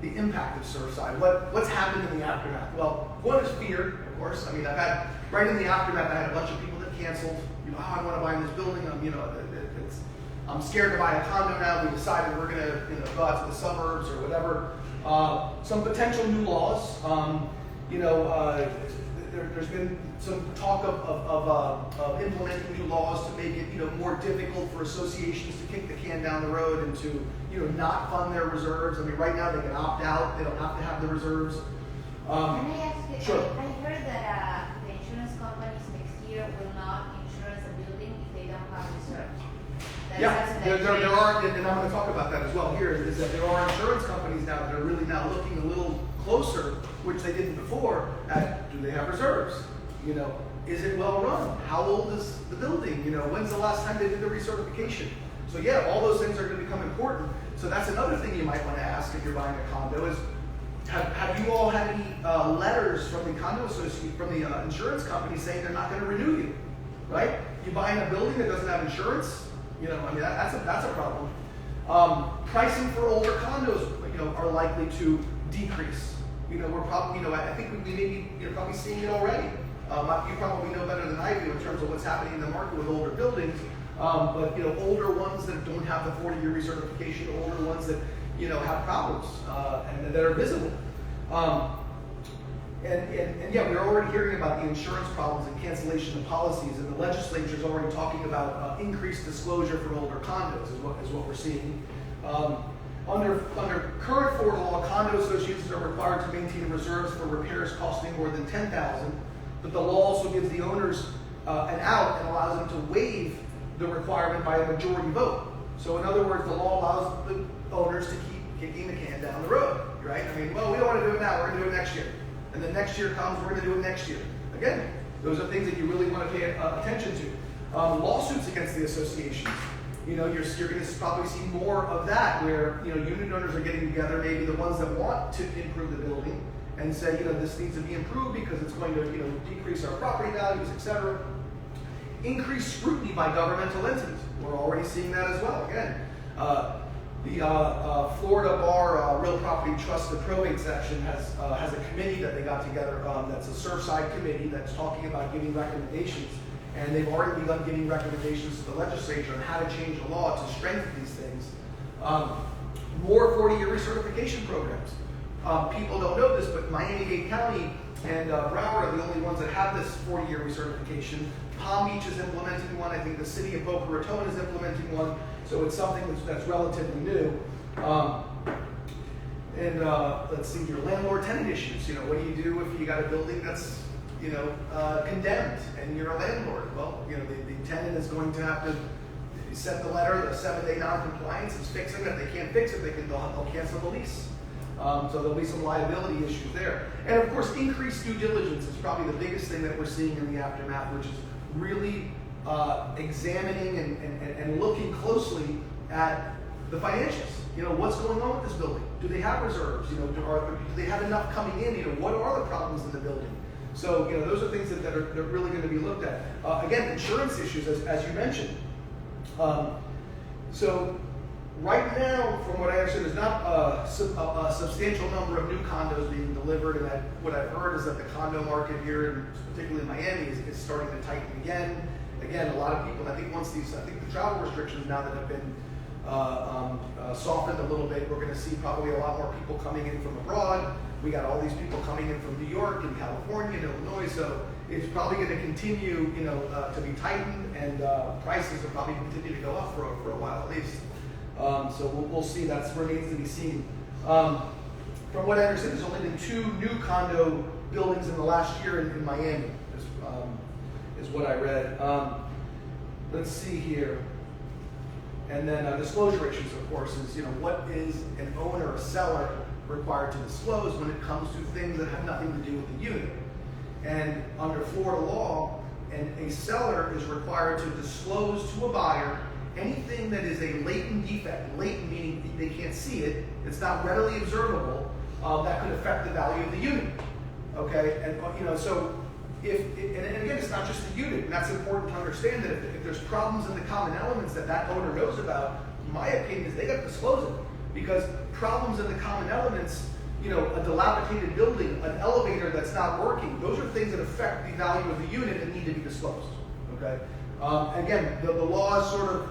the impact of Surfside. What's happened in the aftermath? Well, one is fear, of course. I mean, right in the aftermath, I had a bunch of people that canceled. I want to buy in this building. I'm scared to buy a condo now. We decided we're going to go out to the suburbs or whatever. Some potential new laws. There's been some talk of implementing new laws to make it more difficult for associations to kick the can down the road and to not fund their reserves. I mean, right now they can opt out; they don't have to have the reserves. Can I ask you? Sure. I heard that the insurance companies next year will not insure a building if they don't have reserves. There are, and I'm going to talk about that as well here, is that there are insurance companies now that are really now looking a little closer, which they didn't before, at do they have reserves? Is it well run? How old is the building? When's the last time they did the recertification? So yeah, all those things are going to become important. So that's another thing you might want to ask if you're buying a condo is, have you all had any letters from the condo association, from the insurance company saying they're not going to renew you, right? You buy in a building that doesn't have insurance, that's a problem. Pricing for older condos, are likely to decrease. We're probably, I think we may be, probably seeing it already. You probably know better than I do in terms of what's happening in the market with older buildings. But older ones that don't have the 40-year recertification, older ones that have problems and that are visible. And yeah, we're already hearing about the insurance problems and cancellation of policies, and the legislature is already talking about increased disclosure for older condos, is what we're seeing. Under current Florida law, condo associations are required to maintain reserves for repairs costing more than $10,000, but the law also gives the owners an out and allows them to waive the requirement by a majority vote. So in other words, the law allows the owners to keep kicking the can down the road, right? I mean, well, we don't want to do it now, we're going to do it next year. And then next year comes, we're going to do it next year. Again, those are things that you really want to pay attention to. Lawsuits against the associations. You're going to probably see more of that where, unit owners are getting together, maybe the ones that want to improve the building, and say, this needs to be improved because it's going to, decrease our property values, etc. Increased scrutiny by governmental entities. We're already seeing that as well. Again, the Florida Bar Real Property Trust, the probate section, has a committee that they got together. That's a Surfside committee that's talking about giving recommendations. And they've already begun giving recommendations to the legislature on how to change the law to strengthen these things. More 40-year recertification programs. People don't know this, but Miami-Dade County and Broward are the only ones that have this 40-year recertification. Palm Beach is implementing one. I think the city of Boca Raton is implementing one. So it's something that's relatively new. Let's see here, landlord-tenant issues. What do you do if you got a building that's condemned and you're a landlord? Well, the tenant is going to have to send the letter, the 7-day non-compliance is fixing it. If they can't fix it, they'll cancel the lease. So there'll be some liability issues there. And of course, increased due diligence is probably the biggest thing that we're seeing in the aftermath, which is really examining and looking closely at the financials. You know, what's going on with this building? Do they have reserves? You know, do they have enough coming in? You know, what are the problems in the building? So, you know, those are things that are really going to be looked at. Again, insurance issues, as you mentioned. So, right now, from what I understand, there's not a substantial number of new condos being delivered, and what I've heard is that the condo market here, and particularly in Miami, is starting to tighten again. Again, a lot of people, I think the travel restrictions now that have been softened a little bit, we're going to see probably a lot more people coming in from abroad. We got all these people coming in from New York and California and Illinois, so it's probably going to continue, you know, to be tightened, and prices will probably continue to go up for a while at least. So we'll see. That remains to be seen. From what I understand, there's only been 2 new condo buildings in the last year in Miami, is what I read. Let's see here. And then disclosure issues, of course, is, you know, what is an owner or seller required to disclose when it comes to things that have nothing to do with the unit. And under Florida law, a seller is required to disclose to a buyer anything that is a latent defect, latent meaning they can't see it, it's not readily observable, that could affect the value of the unit. Okay, and you know, so and again, it's not just the unit, and that's important to understand that if there's problems in the common elements that owner knows about, my opinion is they got to disclose it, because problems in the common elements, you know, a dilapidated building, an elevator that's not working, those are things that affect the value of the unit and need to be disclosed. Okay, again, the law is sort of,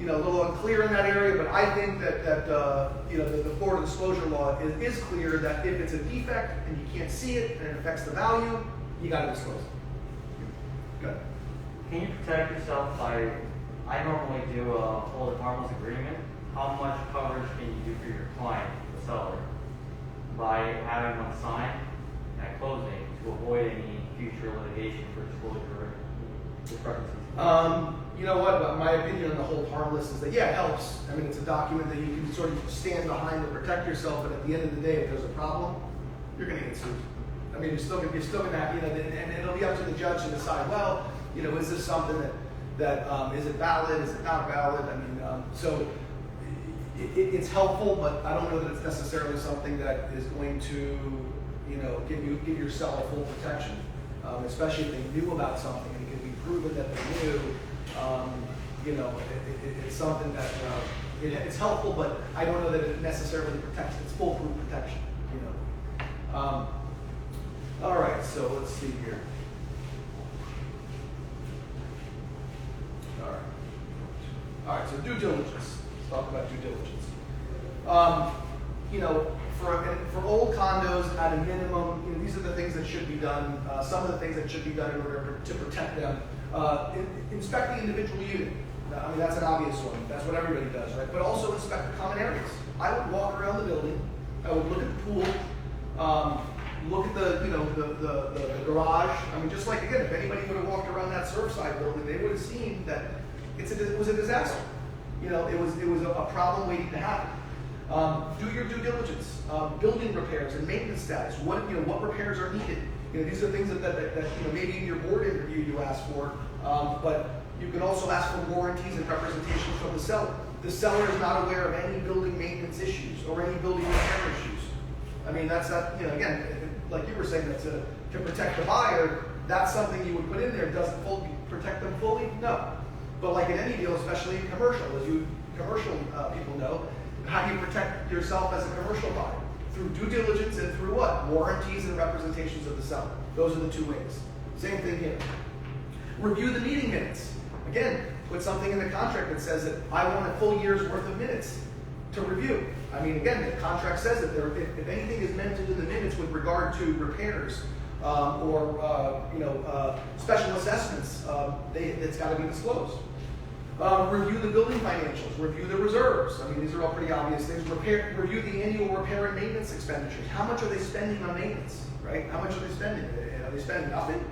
you know, a little unclear in that area, but I think that you know, the Florida disclosure law is clear that if it's a defect and you can't see it and it affects the value, you got to disclose it. Good. Can you protect yourself by, I normally do a hold and harmless agreement. How much coverage can you do for your client, the seller, by having one sign at closing to avoid any future litigation for disclosure discrepancies? You know what? My opinion on the hold harmless is that, yeah, it helps. I mean, it's a document that you can sort of stand behind to protect yourself, but at the end of the day, if there's a problem, you're going to get sued. I mean, you're still going to have, you know, and it'll be up to the judge to decide, well, you know, is this something that is it valid, is it not valid? I mean, so it's helpful, but I don't know that it's necessarily something that is going to, you know, give your seller full protection, especially if they knew about something and it can be proven that they knew. You know, it's something that it's helpful, but I don't know that it necessarily protects. It's foolproof protection. You know. All right, so let's see here. All right, so due diligence. Let's talk about due diligence. You know, for old condos, at a minimum, you know, these are the things that should be done. Some of the things that should be done in order to protect them. Inspect the individual unit. I mean, that's an obvious one. That's what everybody does, right? But also inspect the common areas. I would walk around the building. I would look at the pool. Look at the, you know, the garage. I mean, just like, again, if anybody would have walked around that Surfside building, they would have seen that it was a disaster. You know, it was a problem waiting to happen. Do your due diligence. Building repairs and maintenance status. What repairs are needed? You know, these are things that you know, maybe in your board interview you ask for, but you can also ask for warranties and representations from the seller. The seller is not aware of any building maintenance issues or any building repair issues. I mean, that's not, you know, again, like you were saying, that to protect the buyer, that's something you would put in there. Doesn't protect them fully? No. But like in any deal, especially in commercial, as you commercial people know, how do you protect yourself as a commercial buyer? Through due diligence and through what? Warranties and representations of the seller. Those are the 2 ways. Same thing here. Review the meeting minutes. Again, put something in the contract that says that I want a full year's worth of minutes to review. I mean, again, the contract says that if anything is mentioned in the minutes with regard to repairs or special assessments, it's got to be disclosed. Review the building financials. Review the reserves. I mean, these are all pretty obvious things. Review the annual repair and maintenance expenditures. How much are they spending on maintenance? Right? How much are they spending? Are they spending nothing?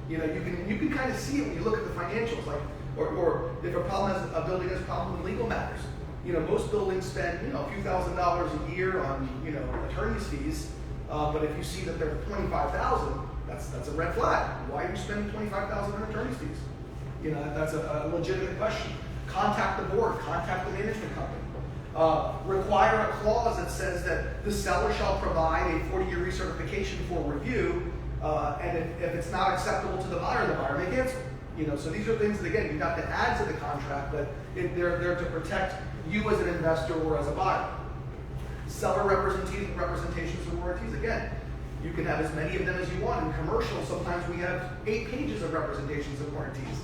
You know, you can kind of see it when you look at the financials, like, or if a building has a problem with legal matters. Most buildings spend, a few $1,000s a year on, attorney's fees. But if you see that they're $25,000, that's a red flag. Why are you spending $25,000 on attorney's fees? That's a legitimate question. Contact the board, contact the management company. Require a clause that says that the seller shall provide a 40-year recertification for review, and if it's not acceptable to the buyer may cancel. So these are things that, again, you have to add to the contract, but they're to protect you as an investor or as a buyer. Seller representations and warranties, again, you can have as many of them as you want. In commercial, sometimes we have 8 pages of representations and warranties,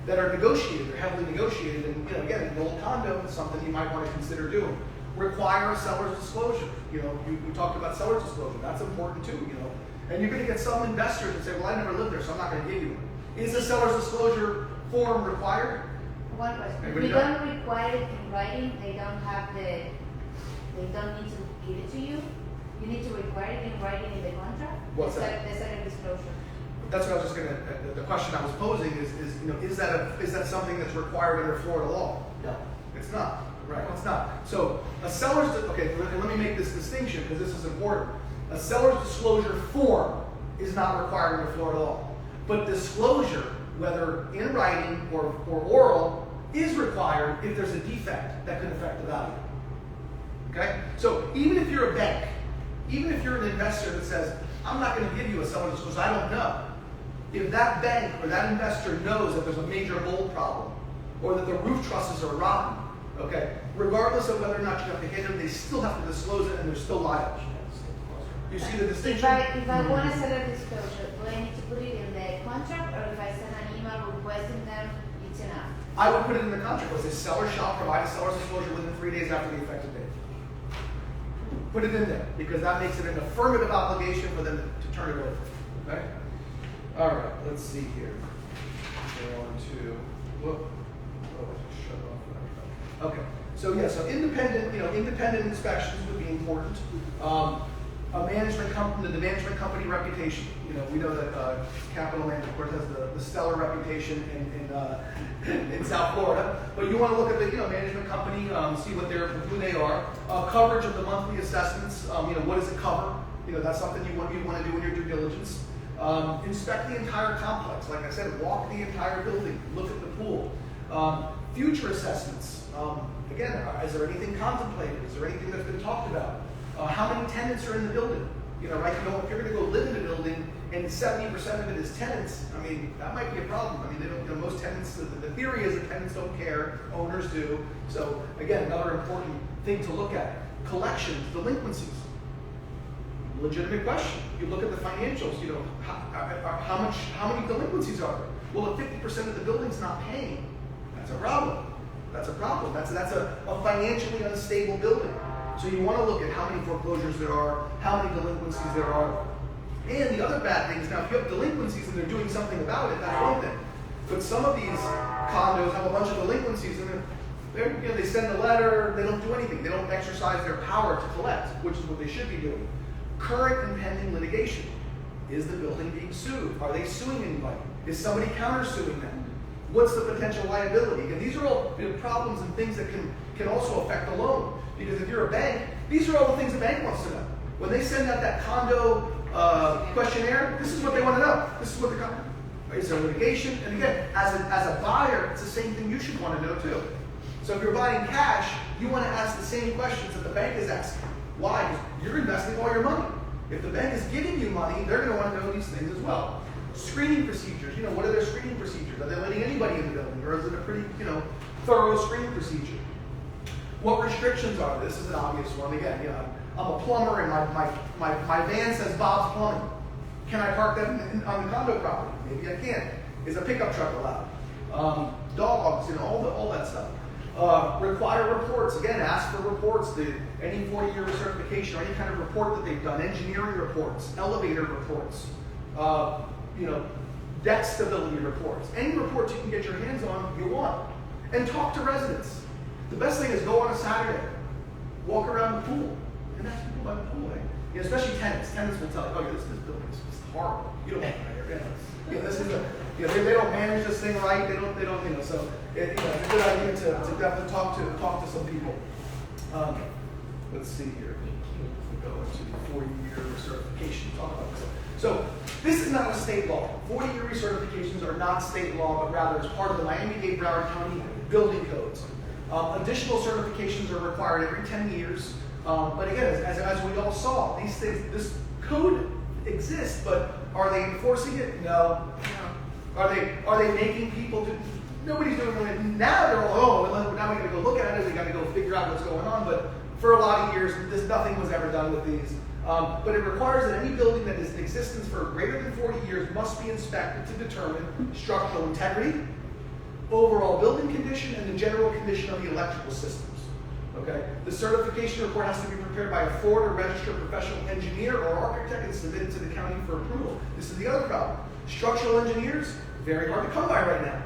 that are negotiated, they're heavily negotiated, and again, in an old condo, it's something you might want to consider doing. Require a seller's disclosure. We talked about seller's disclosure. That's important too. And you're going to get some investors that say, "Well, I never lived there, so I'm not going to give you one." Is a seller's disclosure form required? One question. Anybody We know? don't require it in writing. They don't need to give it to you. You need to require it in writing in the contract. What's that? The seller's disclosure. That's what I was just going to. The question I was posing is that something that's required under Florida law? No. It's not. Right. It's not. So a seller's let me make this distinction because this is important. A seller's disclosure form is not required under Florida law, but disclosure, whether in writing or oral, is required if there's a defect that could affect the value. Okay. So even if you're a bank, even if you're an investor that says, "I'm not going to give you a seller's disclosure, I don't know." If that bank or that investor knows that there's a major mold problem or that the roof trusses are rotten, okay, regardless of whether or not you have to hit them, they still have to disclose it and they're still liable. You see the distinction? If I want to send a disclosure, do I need to put it in the contract, or if I send an email requesting them, it's enough? I would put it in the contract. It says seller shall provide a seller's disclosure within 3 days after the effective date. Put it in there because that makes it an affirmative obligation for them to turn it over. Okay? All right, let's see here. Go on to, shut off. Okay, so independent inspections would be important. The management company reputation. We know that Capital Management, of course, has the stellar reputation in South Florida. But you want to look at the management company, see who they are. Coverage of the monthly assessments. What does it cover? That's something you want to do in your due diligence. Inspect the entire complex. Like I said, walk the entire building. Look at the pool. Future assessments. Again, is there anything contemplated? Is there anything that's been talked about? How many tenants are in the building? Right? If you're going to go live in a building and 70% of it is tenants, that might be a problem. They don't. Most tenants. The theory is that tenants don't care. Owners do. So again, another important thing to look at: collections, delinquencies. Legitimate question. You look at the financials. How many delinquencies are there? Well, if 50% of the building's not paying, that's a problem. That's a problem. That's a financially unstable building. So you want to look at how many foreclosures there are, how many delinquencies there are, and the other bad things. Now, if you have delinquencies and they're doing something about it, that's one thing. But some of these condos have a bunch of delinquencies, and they send a letter, they don't do anything. They don't exercise their power to collect, which is what they should be doing. Current and pending litigation. Is the building being sued? Are they suing anybody? Is somebody countersuing them? What's the potential liability? And these are all problems and things that can also affect the loan. Because if you're a bank, these are all the things the bank wants to know. When they send out that condo questionnaire, this is what they want to know. This is what is there litigation? And again, as a buyer, it's the same thing you should want to know too. So if you're buying cash, you want to ask the same questions that the bank is asking. Why? Because you're investing all your money. If the bank is giving you money, they're going to want to know these things as well. Screening procedures. What are their screening procedures? Are they letting anybody in the building, or is it a pretty, thorough screening procedure? What restrictions are? This is an obvious one. Again, I'm a plumber, and my van says Bob's Plumbing. Can I park that on the condo property? Maybe I can. Is a pickup truck allowed? Dogs, all that stuff. Require reports. Again, ask for reports. Any 40-year recertification or any kind of report that they've done. Engineering reports, elevator reports, debt stability reports. Any reports you can get your hands on, you want. And talk to residents. The best thing is go on a Saturday, walk around the pool, and ask people about the pool. especially tenants. Tenants will tell you, oh, yeah, this building is horrible. You don't want to hire here. This is they don't manage this thing right. They don't, so it's a good idea to definitely talk to some people. Let's see here. We go into the 40-year recertification. Talk about this. So this is not a state law. 40-year recertifications are not state law, but rather as part of the Miami-Dade Broward County building codes. Additional certifications are required every 10 years. But again, as we all saw, these things, this code exists, but are they enforcing it? No. Are they making people do? Nobody's doing it. Now they're all, now we got to go look at it. We got to go figure out what's going on. But for a lot of years, nothing was ever done with these. But it requires that any building that is in existence for greater than 40 years must be inspected to determine structural integrity, overall building condition, and the general condition of the electrical systems. Okay? The certification report has to be prepared by a Florida registered professional engineer or architect and submitted to the county for approval. This is the other problem. Structural engineers, very hard to come by right now.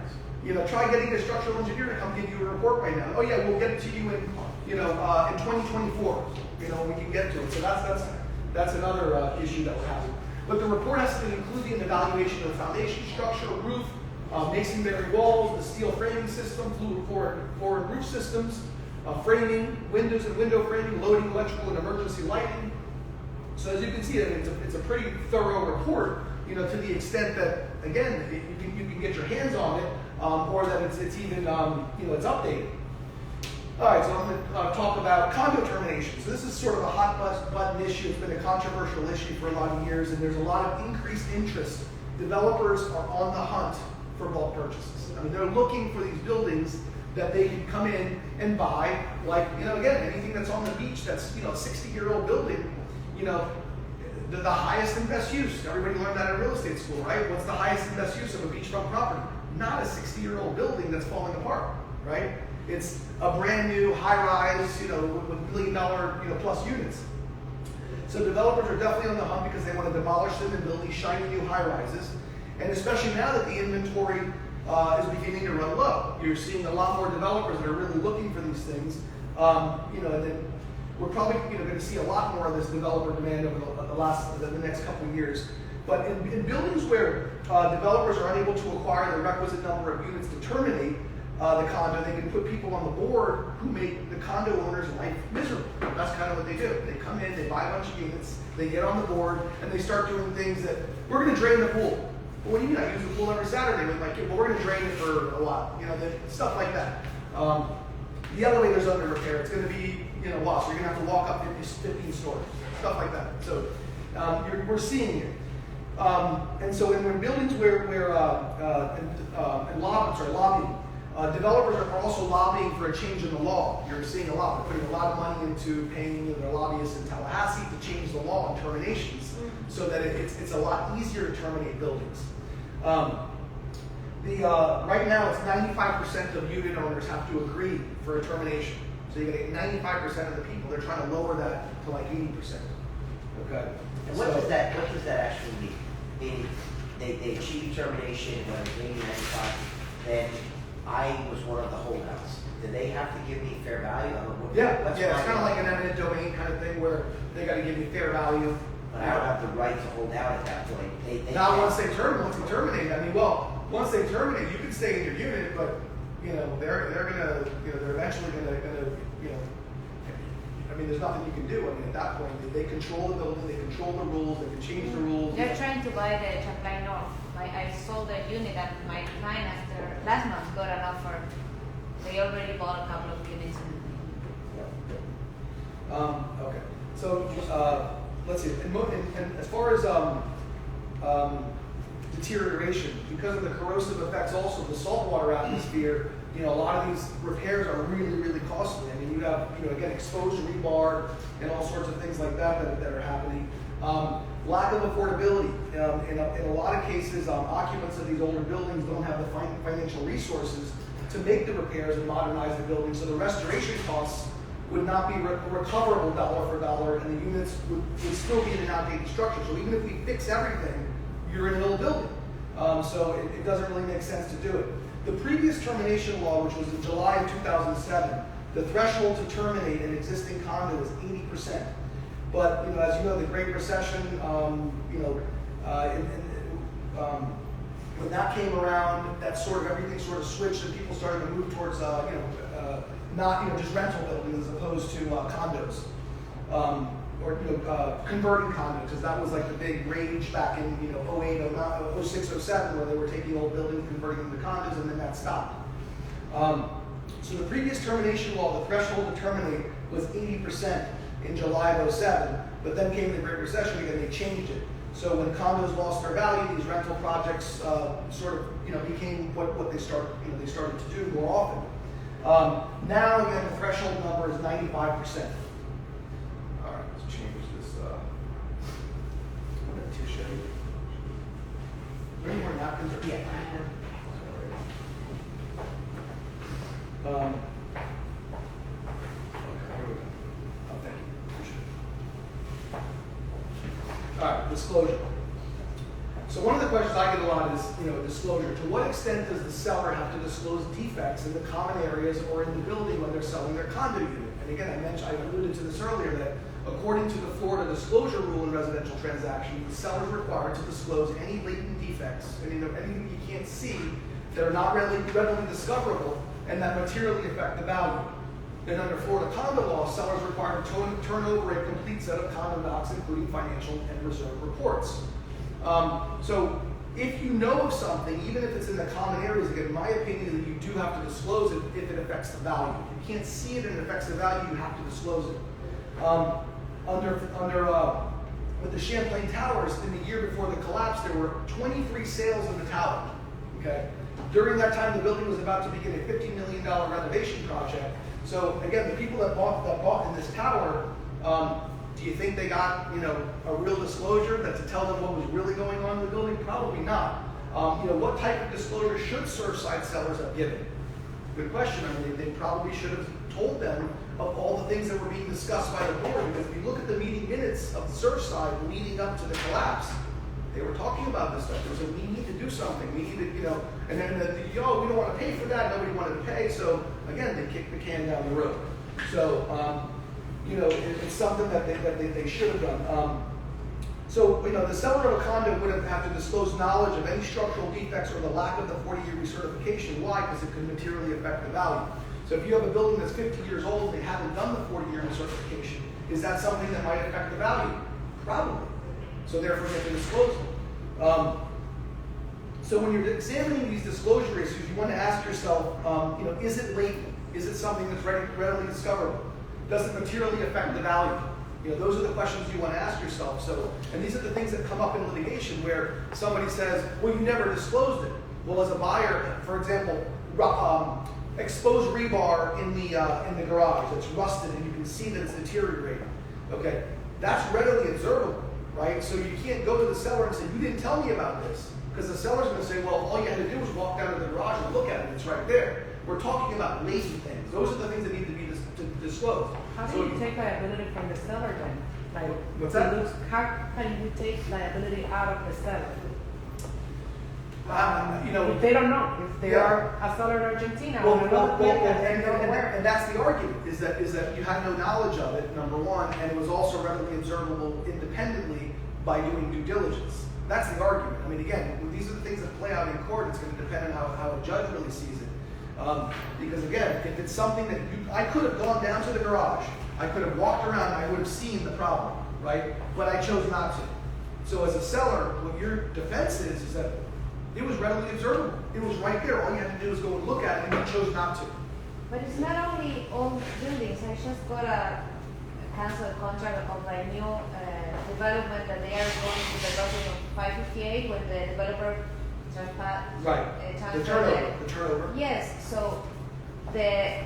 Try getting a structural engineer to come give you a report right now. Oh yeah, we'll get it to you in 2024. When we can get to it. So that's another issue that we're having. But the report has to include an evaluation of the foundation structure, roof, masonry walls, the steel framing system, fluid core and roof systems, framing, windows and window framing, loading, electrical and emergency lighting. So as you can see, it's a pretty thorough report. To the extent that again you can get your hands on it, or that it's even it's updated. All right, so I'm going to talk about condo termination. So this is sort of a hot button issue. It's been a controversial issue for a lot of years, and there's a lot of increased interest. Developers are on the hunt for bulk purchases. I mean, they're looking for these buildings that they can come in and buy. Like, again, anything that's on the beach that's, a 60-year-old building, the highest and best use. Everybody learned that in real estate school, right? What's the highest and best use of a beachfront property? Not a 60-year-old building that's falling apart, right? It's a brand new high-rise, with $1 million, plus units. So developers are definitely on the hunt because they want to demolish them and build these shiny new high-rises. And especially now that the inventory is beginning to run low. You're seeing a lot more developers that are really looking for these things. And then we're probably going to see a lot more of this developer demand over the next couple of years. But in buildings where developers are unable to acquire the requisite number of units to terminate the condo, they can put people on the board who make the condo owner's life miserable. That's kind of what they do. They come in, they buy a bunch of units, they get on the board, and they start doing things that, we're going to drain the pool. Well, what do you mean? I use the pool every Saturday with my kid. Well, we're going to drain it for a while. Stuff like that. The elevator's under repair. It's going to be, lost. You're going to have to walk up 15 stories. Stuff like that. So we're seeing it. And so in buildings where lobbying, developers are also lobbying for a change in the law. You're seeing a lot. They're putting a lot of money into paying their lobbyists in Tallahassee to change the law on terminations so that it's a lot easier to terminate buildings. Right now, it's 95% of unit owners have to agree for a termination. So you get 95% of the people. They're trying to lower that to like 80%. Okay. And what does that actually mean? Meaning they achieve termination when it's 80, 95, then I was one of the holdouts. Do they have to give me fair value? Yeah, it's kind of like an eminent domain kind of thing where they got to give me fair value. But I don't have the right to hold out at that point. Now, once they terminate, once they terminate, you can stay in your unit, but they're eventually gonna there's nothing you can do. At that point, they control the building, they control the rules, they can change the rules. They're trying to buy the Champlain North. I sold a unit that my client after last month got an offer. They already bought a couple of units. Okay. So let's see. And as far as deterioration, because of the corrosive effects, also the saltwater atmosphere, a lot of these repairs are really, really costly. I mean, you have, again, exposed rebar and all sorts of things like that are happening. Lack of affordability. In a lot of cases, occupants of these older buildings don't have the financial resources to make the repairs and modernize the building, so the restoration costs would not be recoverable dollar for dollar, and the units would still be in an outdated structure. So even if we fix everything, you're in an old building. So it doesn't really make sense to do it. The previous termination law, which was in July of 2007, the threshold to terminate an existing condo is 80%. But as you know, the Great Recession, when that came around, that everything sort of switched, and people started to move towards not just rental buildings as opposed to condos, or converting condos, because that was like the big rage back in 08, 09, 06, 07, where they were taking old buildings, converting them to condos, and then that stopped. So the previous termination law, the threshold to terminate was 80% in July of 07, but then came the Great Recession again, they changed it. So when condos lost their value, these rental projects became what they started to do more often. Now again, the threshold number is 95%. All right, let's change this. Tissue. Are there any more napkins? Yeah. Okay, here we go. Oh, thank you. Appreciate it. All right, disclosure. So one of the questions I get a lot is, disclosure. To what extent does the seller have to disclose defects in the common areas or in the building when they're selling their condo unit? And again, I alluded to this earlier, that according to the Florida disclosure rule in residential transactions, the seller is required to disclose any latent defects, anything you can't see that are not readily discoverable and that materially affect the value. And under Florida condo law, sellers are required to turn over a complete set of condo docs, including financial and reserve reports. So if you know of something, even if it's in the common areas, again, my opinion is that you do have to disclose it if it affects the value. If you can't see it and it affects the value, you have to disclose it. With the Champlain Towers, in the year before the collapse, there were 23 sales of the tower. Okay. During that time, the building was about to begin a $50 million renovation project. So again, the people that bought in this tower, do you think they got a real disclosure to tell them what was really going on in the building? Probably not. What type of disclosure should Surfside sellers have given? Good question. They probably should have told them of all the things that were being discussed by the board. Because if you look at the meeting minutes of the Surfside leading up to the collapse, they were talking about this stuff. They said, we need to do something. We need to, and then we don't want to pay for that. Nobody wanted to pay. So again, they kicked the can down the road. So, it's something that they should have done. So, the seller of a condo wouldn't have to disclose knowledge of any structural defects or the lack of the 40-year recertification. Why? Because it could materially affect the value. So if you have a building that's 50 years old and they haven't done the 40-year recertification, is that something that might affect the value? Probably. So therefore, you have to disclose them. So when you're examining these disclosure issues, you want to ask yourself, is it latent? Is it something that's readily discoverable? Does it materially affect the value? Those are the questions you want to ask yourself. So, and these are the things that come up in litigation where somebody says, well, you never disclosed it. Well, as a buyer, for example, exposed rebar in the garage that's rusted and you can see that it's deteriorating. Okay, that's readily observable, right? So you can't go to the seller and say, you didn't tell me about this. Because the seller's going to say, well, all you had to do was walk down to the garage and look at it. It's right there. We're talking about latent things. Those are the things that need to be disclosed. How do you take liability from the seller then? What's that? How can you take liability out of the seller? If they don't know, if they are a seller in Argentina, and that's the argument, is that you had no knowledge of it, number one, and it was also readily observable independently by doing due diligence. That's the argument. Again, these are the things that play out in court. It's going to depend on how a judge really sees it. Because again, if it's something that I could have gone down to the garage, I could have walked around, and I would have seen the problem, right? But I chose not to. So as a seller, what your defense is that it was readily observable. It was right there. All you had to do was go and look at it, and you chose not to. But it's not only old buildings. I just got a cancel contract of a new development that they are going to the building of 558 when the developer the turnover. Yes, so the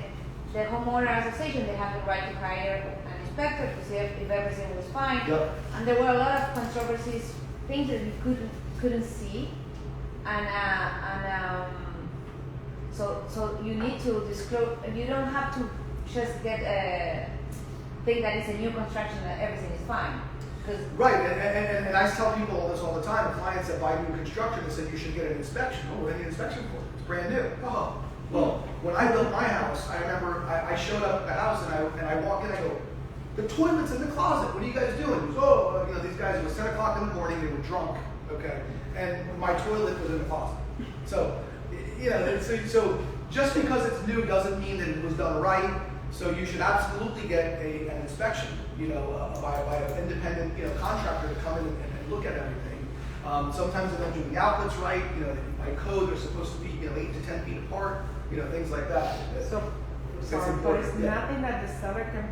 homeowner association, they have the right to hire an inspector to see if everything was fine. Yep. And there were a lot of controversies, things that we couldn't see, so you need to disclose. You don't have to just get think that it's a new construction that everything is fine. Right, and I tell people all this all the time. Clients that buy new construction, they said you should get an inspection. Oh, what do you need an inspection for? It's brand new. Oh, well, when I built my house, I remember I showed up at the house and I walked in. I go, The toilet's in the closet. What are you guys doing? He goes, oh, you know, these guys, it was 10 o'clock in the morning, they were drunk, okay? And my toilet was in the closet. So, you know, so just because it's new doesn't mean that it was done right. So you should absolutely get an inspection, you know, by an independent, you know, contractor to come in and look at everything. Sometimes they don't do the outlets right. You know, by code they're supposed to be, you know, 8 to 10 feet apart. You know, things like that. So, It's sorry, but important, it's yeah. nothing that the seller can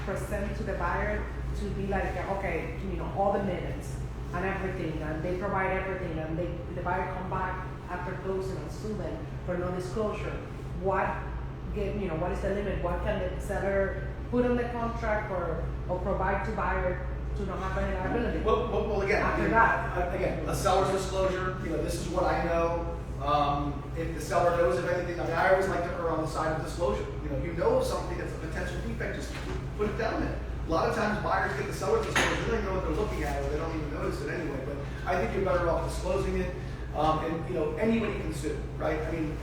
present to the buyer to be like, okay, you know, all the minutes and everything, and they provide everything, and the buyer come back after closing and sue them for no disclosure. What is the limit? What can the seller put on the contract or provide to buyer to not have any liability? Well, again, After that. Again, a seller's disclosure. You know, this is what I know. If the seller knows of anything, I mean, I always like to err on the side of disclosure. You know of something that's a potential defect, just put it down there. A lot of times buyers get the seller's disclosure, they don't even know what they're looking at, or they don't even notice it anyway. But I think you're better off disclosing it. And you know, anybody can sue, right? I mean,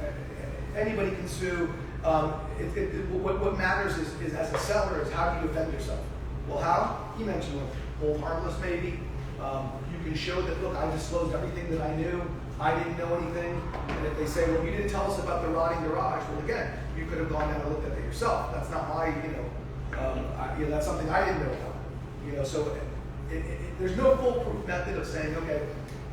anybody can sue. What matters is as a seller is how do you defend yourself? Well, how? You mentioned one. Hold harmless, maybe. You can show that, look, I disclosed everything that I knew. I didn't know anything. And if they say, well, you didn't tell us about the rotting garage, well, again, you could have gone down and looked at it yourself. That's not my, that's something I didn't know about. You know, so there's no foolproof method of saying, okay,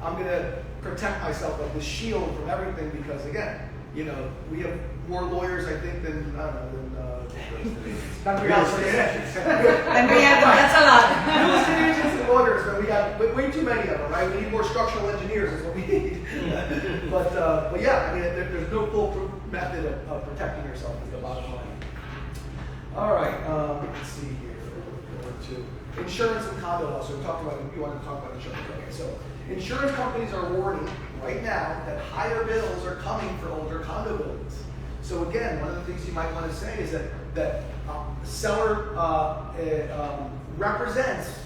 I'm going to protect myself like this shield from everything because, again, you know, we have more lawyers, I think, than, I don't know, That's that's a lot. Real estate agents and lawyers, but we got way too many of them, right? We need more structural engineers is what we need. But yeah, I mean, there's no foolproof method of protecting yourself is the bottom line. All right, let's see here. To insurance and condo law. So we talked about, you wanted to talk about insurance. Okay, so insurance companies are warning right now that higher bills are coming for older condo buildings. So again, one of the things you might want to say is that seller represents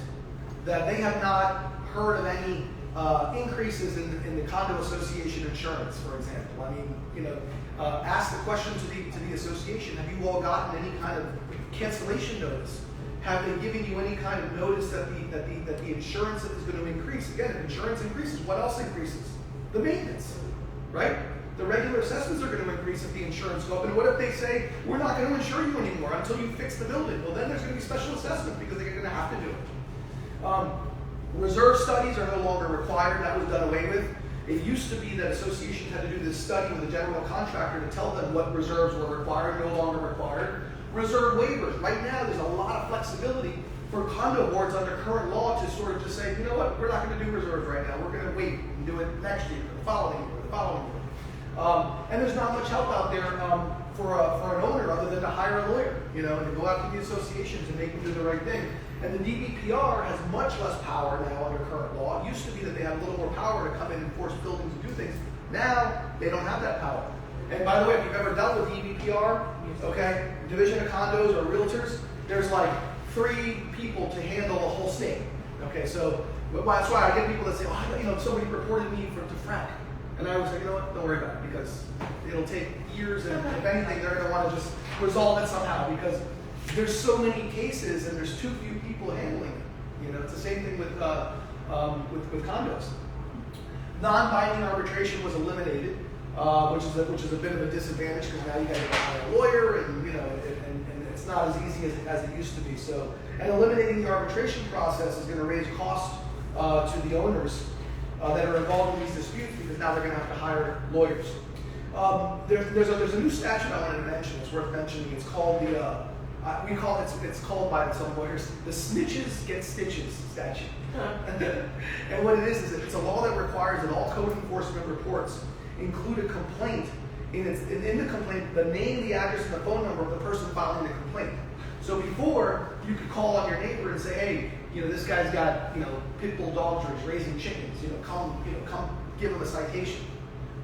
that they have not heard of any increases in the condo association insurance, for example. I mean, you know, ask the question to the association: have you all gotten any kind of cancellation notice? Have they given you any kind of notice that the insurance is going to increase? Again, if insurance increases, what else increases? The maintenance, right? The regular assessments are going to increase if the insurance goes up. And what if they say, we're not going to insure you anymore until you fix the building? Well, then there's going to be special assessments because they're going to have to do it. Reserve studies are no longer required. That was done away with. It used to be that associations had to do this study with a general contractor to tell them what reserves were required, no longer required. Reserve waivers. Right now, there's a lot of flexibility for condo boards under current law to sort of just say, you know what, we're not going to do reserves right now. We're going to wait and do it next year, the following year, the following year. And there's not much help out there for an owner other than to hire a lawyer, you know, and to go out to the associations and make them do the right thing. And the DBPR has much less power now under current law. It used to be that they had a little more power to come in and force buildings to do things. Now, they don't have that power. And by the way, if you've ever dealt with DBPR, okay, Division of Condos or Realtors, there's like 3 people to handle the whole state. Okay, so that's why I get people that say, oh, you know, somebody reported me to Frank. And I was like, you know what, don't worry about it, because it'll take years, and if anything, they're going to want to just resolve it somehow, because there's so many cases and there's too few people handling it. You know, it's the same thing with condos. Non-binding arbitration was eliminated, which is a bit of a disadvantage because now you got to hire a lawyer, and you know, and it's not as easy as it used to be. So, and eliminating the arbitration process is going to raise costs to the owners that are involved in these disputes, because now they're going to have to hire lawyers. There's a new statute I wanted to mention. It's worth mentioning. It's called it's called by some lawyers the snitches get stitches statute. And what it is it's a law that requires that all code enforcement reports include a complaint in the complaint, the name, the address, and the phone number of the person filing the complaint. So before, you could call on your neighbor and say, hey, you know, this guy's got, you know, pit bull dogs or he's raising chickens, come give him a citation.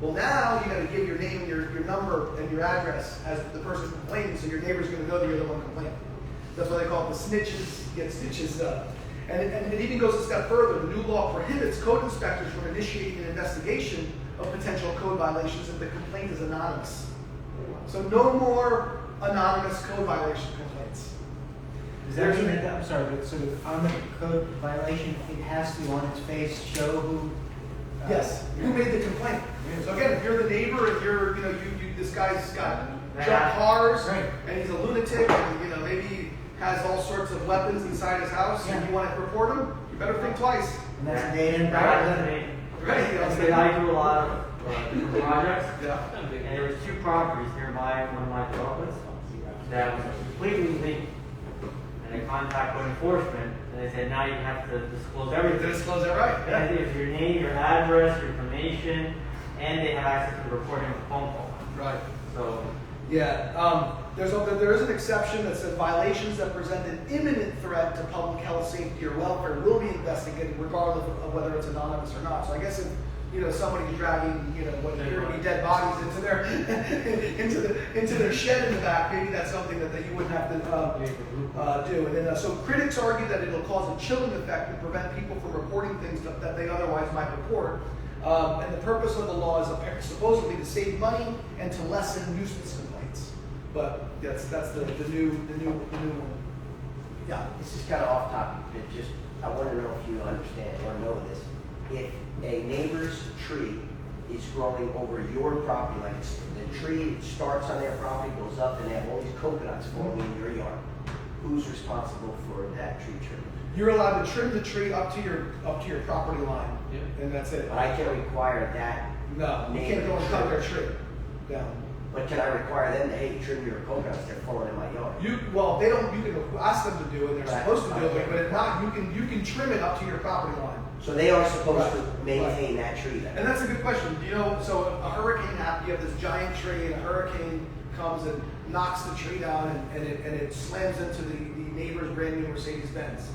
Well, now you got to give your name and your number and your address as the person complaining, so your neighbor's going to know that you're the one complaining. That's why they call it the snitches get stitches. And it even goes a step further. The new law prohibits code inspectors from initiating an investigation of potential code violations if the complaint is anonymous. So no more anonymous code violation complaints. Does that mean that, I'm sorry, but so on the code violation, it has to on its face show who? Yes, who made the complaint? So again, if you're the neighbor and you're, this guy's got junk cars, Right. and he's a lunatic, and maybe he has all sorts of weapons inside his house, and you want to report him, you better think twice. And that's a data and That's data. Right. because I do a lot of different projects, Yeah. and there was 2 properties nearby one of my developments that was completely leaked. And I contacted code enforcement, and they said, now you have to disclose everything. Disclose that right. Yeah, it's your name, your address, your information, and they have access to the recording of the phone call. Right. So, Yeah, there is an exception that says violations that present an imminent threat to public health, safety, or welfare will be investigated regardless of whether it's anonymous or not. So I guess if somebody's dragging what appear to be dead bodies into their into their shed in the back, maybe that's something that you wouldn't have to do. And then so critics argue that it'll cause a chilling effect and prevent people from reporting things that they otherwise might report. And the purpose of the law is supposedly to save money and to lessen nuisance complaints. But that's the new one. Yeah. This is kind of off topic, but just, I want to know if you understand or know this. If a neighbor's tree is growing over your property, like the tree starts on their property, goes up, and they have all these coconuts falling in your yard, who's responsible for that tree trimming? You're allowed to trim the tree up to your property line, and that's it. But I can't require that. No, you can't go and cut their tree down. But can I require them to, hey, trim your coconuts, they're falling in my yard? They don't. You can ask them to do it. They're Right. supposed to do it, but if not, you can trim it up to your property line. So they are supposed to Right. maintain that tree then? And that's a good question. So a hurricane happens, you have this giant tree, and a hurricane comes and knocks the tree down, and it slams into the neighbor's brand new Mercedes Benz.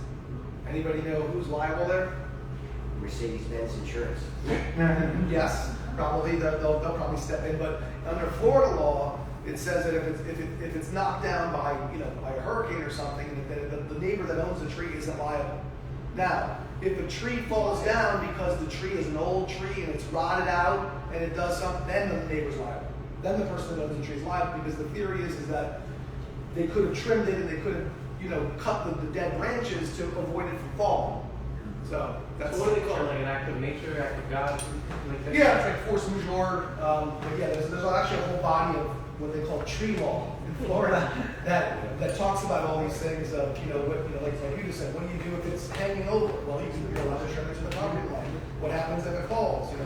Anybody know who's liable there? Mercedes-Benz insurance. Yes, probably they'll probably step in. But under Florida law, it says that if it's knocked down by a hurricane or something, the neighbor that owns the tree isn't liable. Now, if a tree falls down because the tree is an old tree and it's rotted out and it does something, then the neighbor's liable. Then the person that owns the tree is liable, because the theory is that they could have trimmed it and they could have cut the dead branches to avoid it from falling. So that's what do they call it? Like an act of nature, act of God? Yeah, it's like force majeure. But yeah, there's actually a whole body of what they call tree law in Florida that talks about all these things. Like you just said, what do you do if it's hanging over? Well, you can allow to trim it to the property line. What happens if it falls? It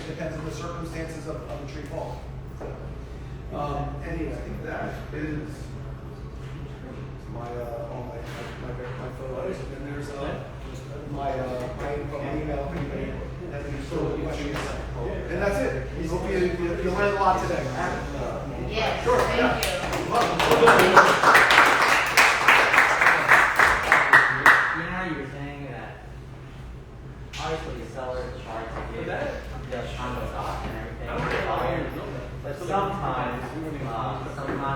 depends on the circumstances of the tree fall. So, anyway, that is my photos, and then there's my email. And then questions. And that's it. Hope you learned a lot today. Yes, Sure. thank Yeah. you. You're welcome. you were saying that obviously the seller tried to get the condo doc and everything. But sometimes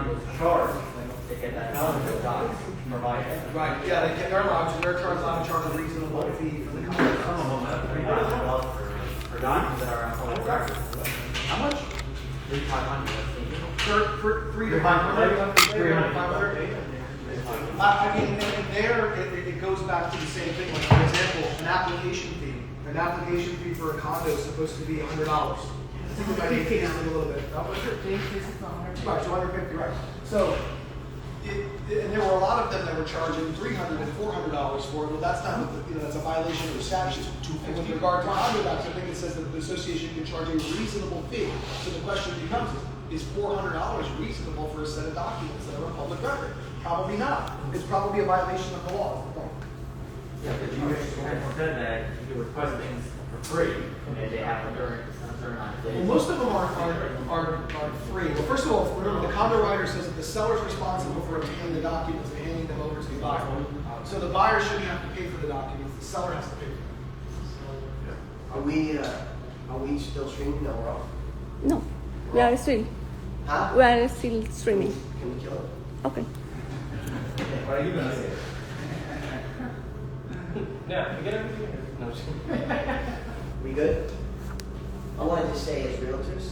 it's charged to get that condo doc provided. Right, yeah, they're allowed to charge a reasonable fee for the condo. Some of them have $3,000 for documents that are on public record. How much? $3,500. For 3 to 500? 300. I mean, and it goes back to the same thing. Like, for example, an application fee. An application fee for a condo is supposed to be $100. I think we might increase it a little bit. How much? Right, 250, right. So, and there were a lot of them that were charging $300 and $400 for it. Well, that's not, that's a violation of the statute. And with regard to condo docs, I think it says that the association can charge a reasonable fee. So the question becomes, is $400 reasonable for a set of documents that are on public record? Probably not. It's probably a violation of the law. Yeah, but you said that you request things for free, and they have a certain amount of days. Well, most of them are free. Well, first of all, remember the condo writer says that the seller's responsible for obtaining the documents and handing them over to the buyer. So the buyer shouldn't have to pay for the documents. The seller has to pay for them. Are we still streaming? No, we're off. No, we are still. Huh? We are still streaming. Can we kill it? Okay. What are you gonna say? Yeah, we get everything. No, I'm just kidding. We good? I wanted to say, as realtors,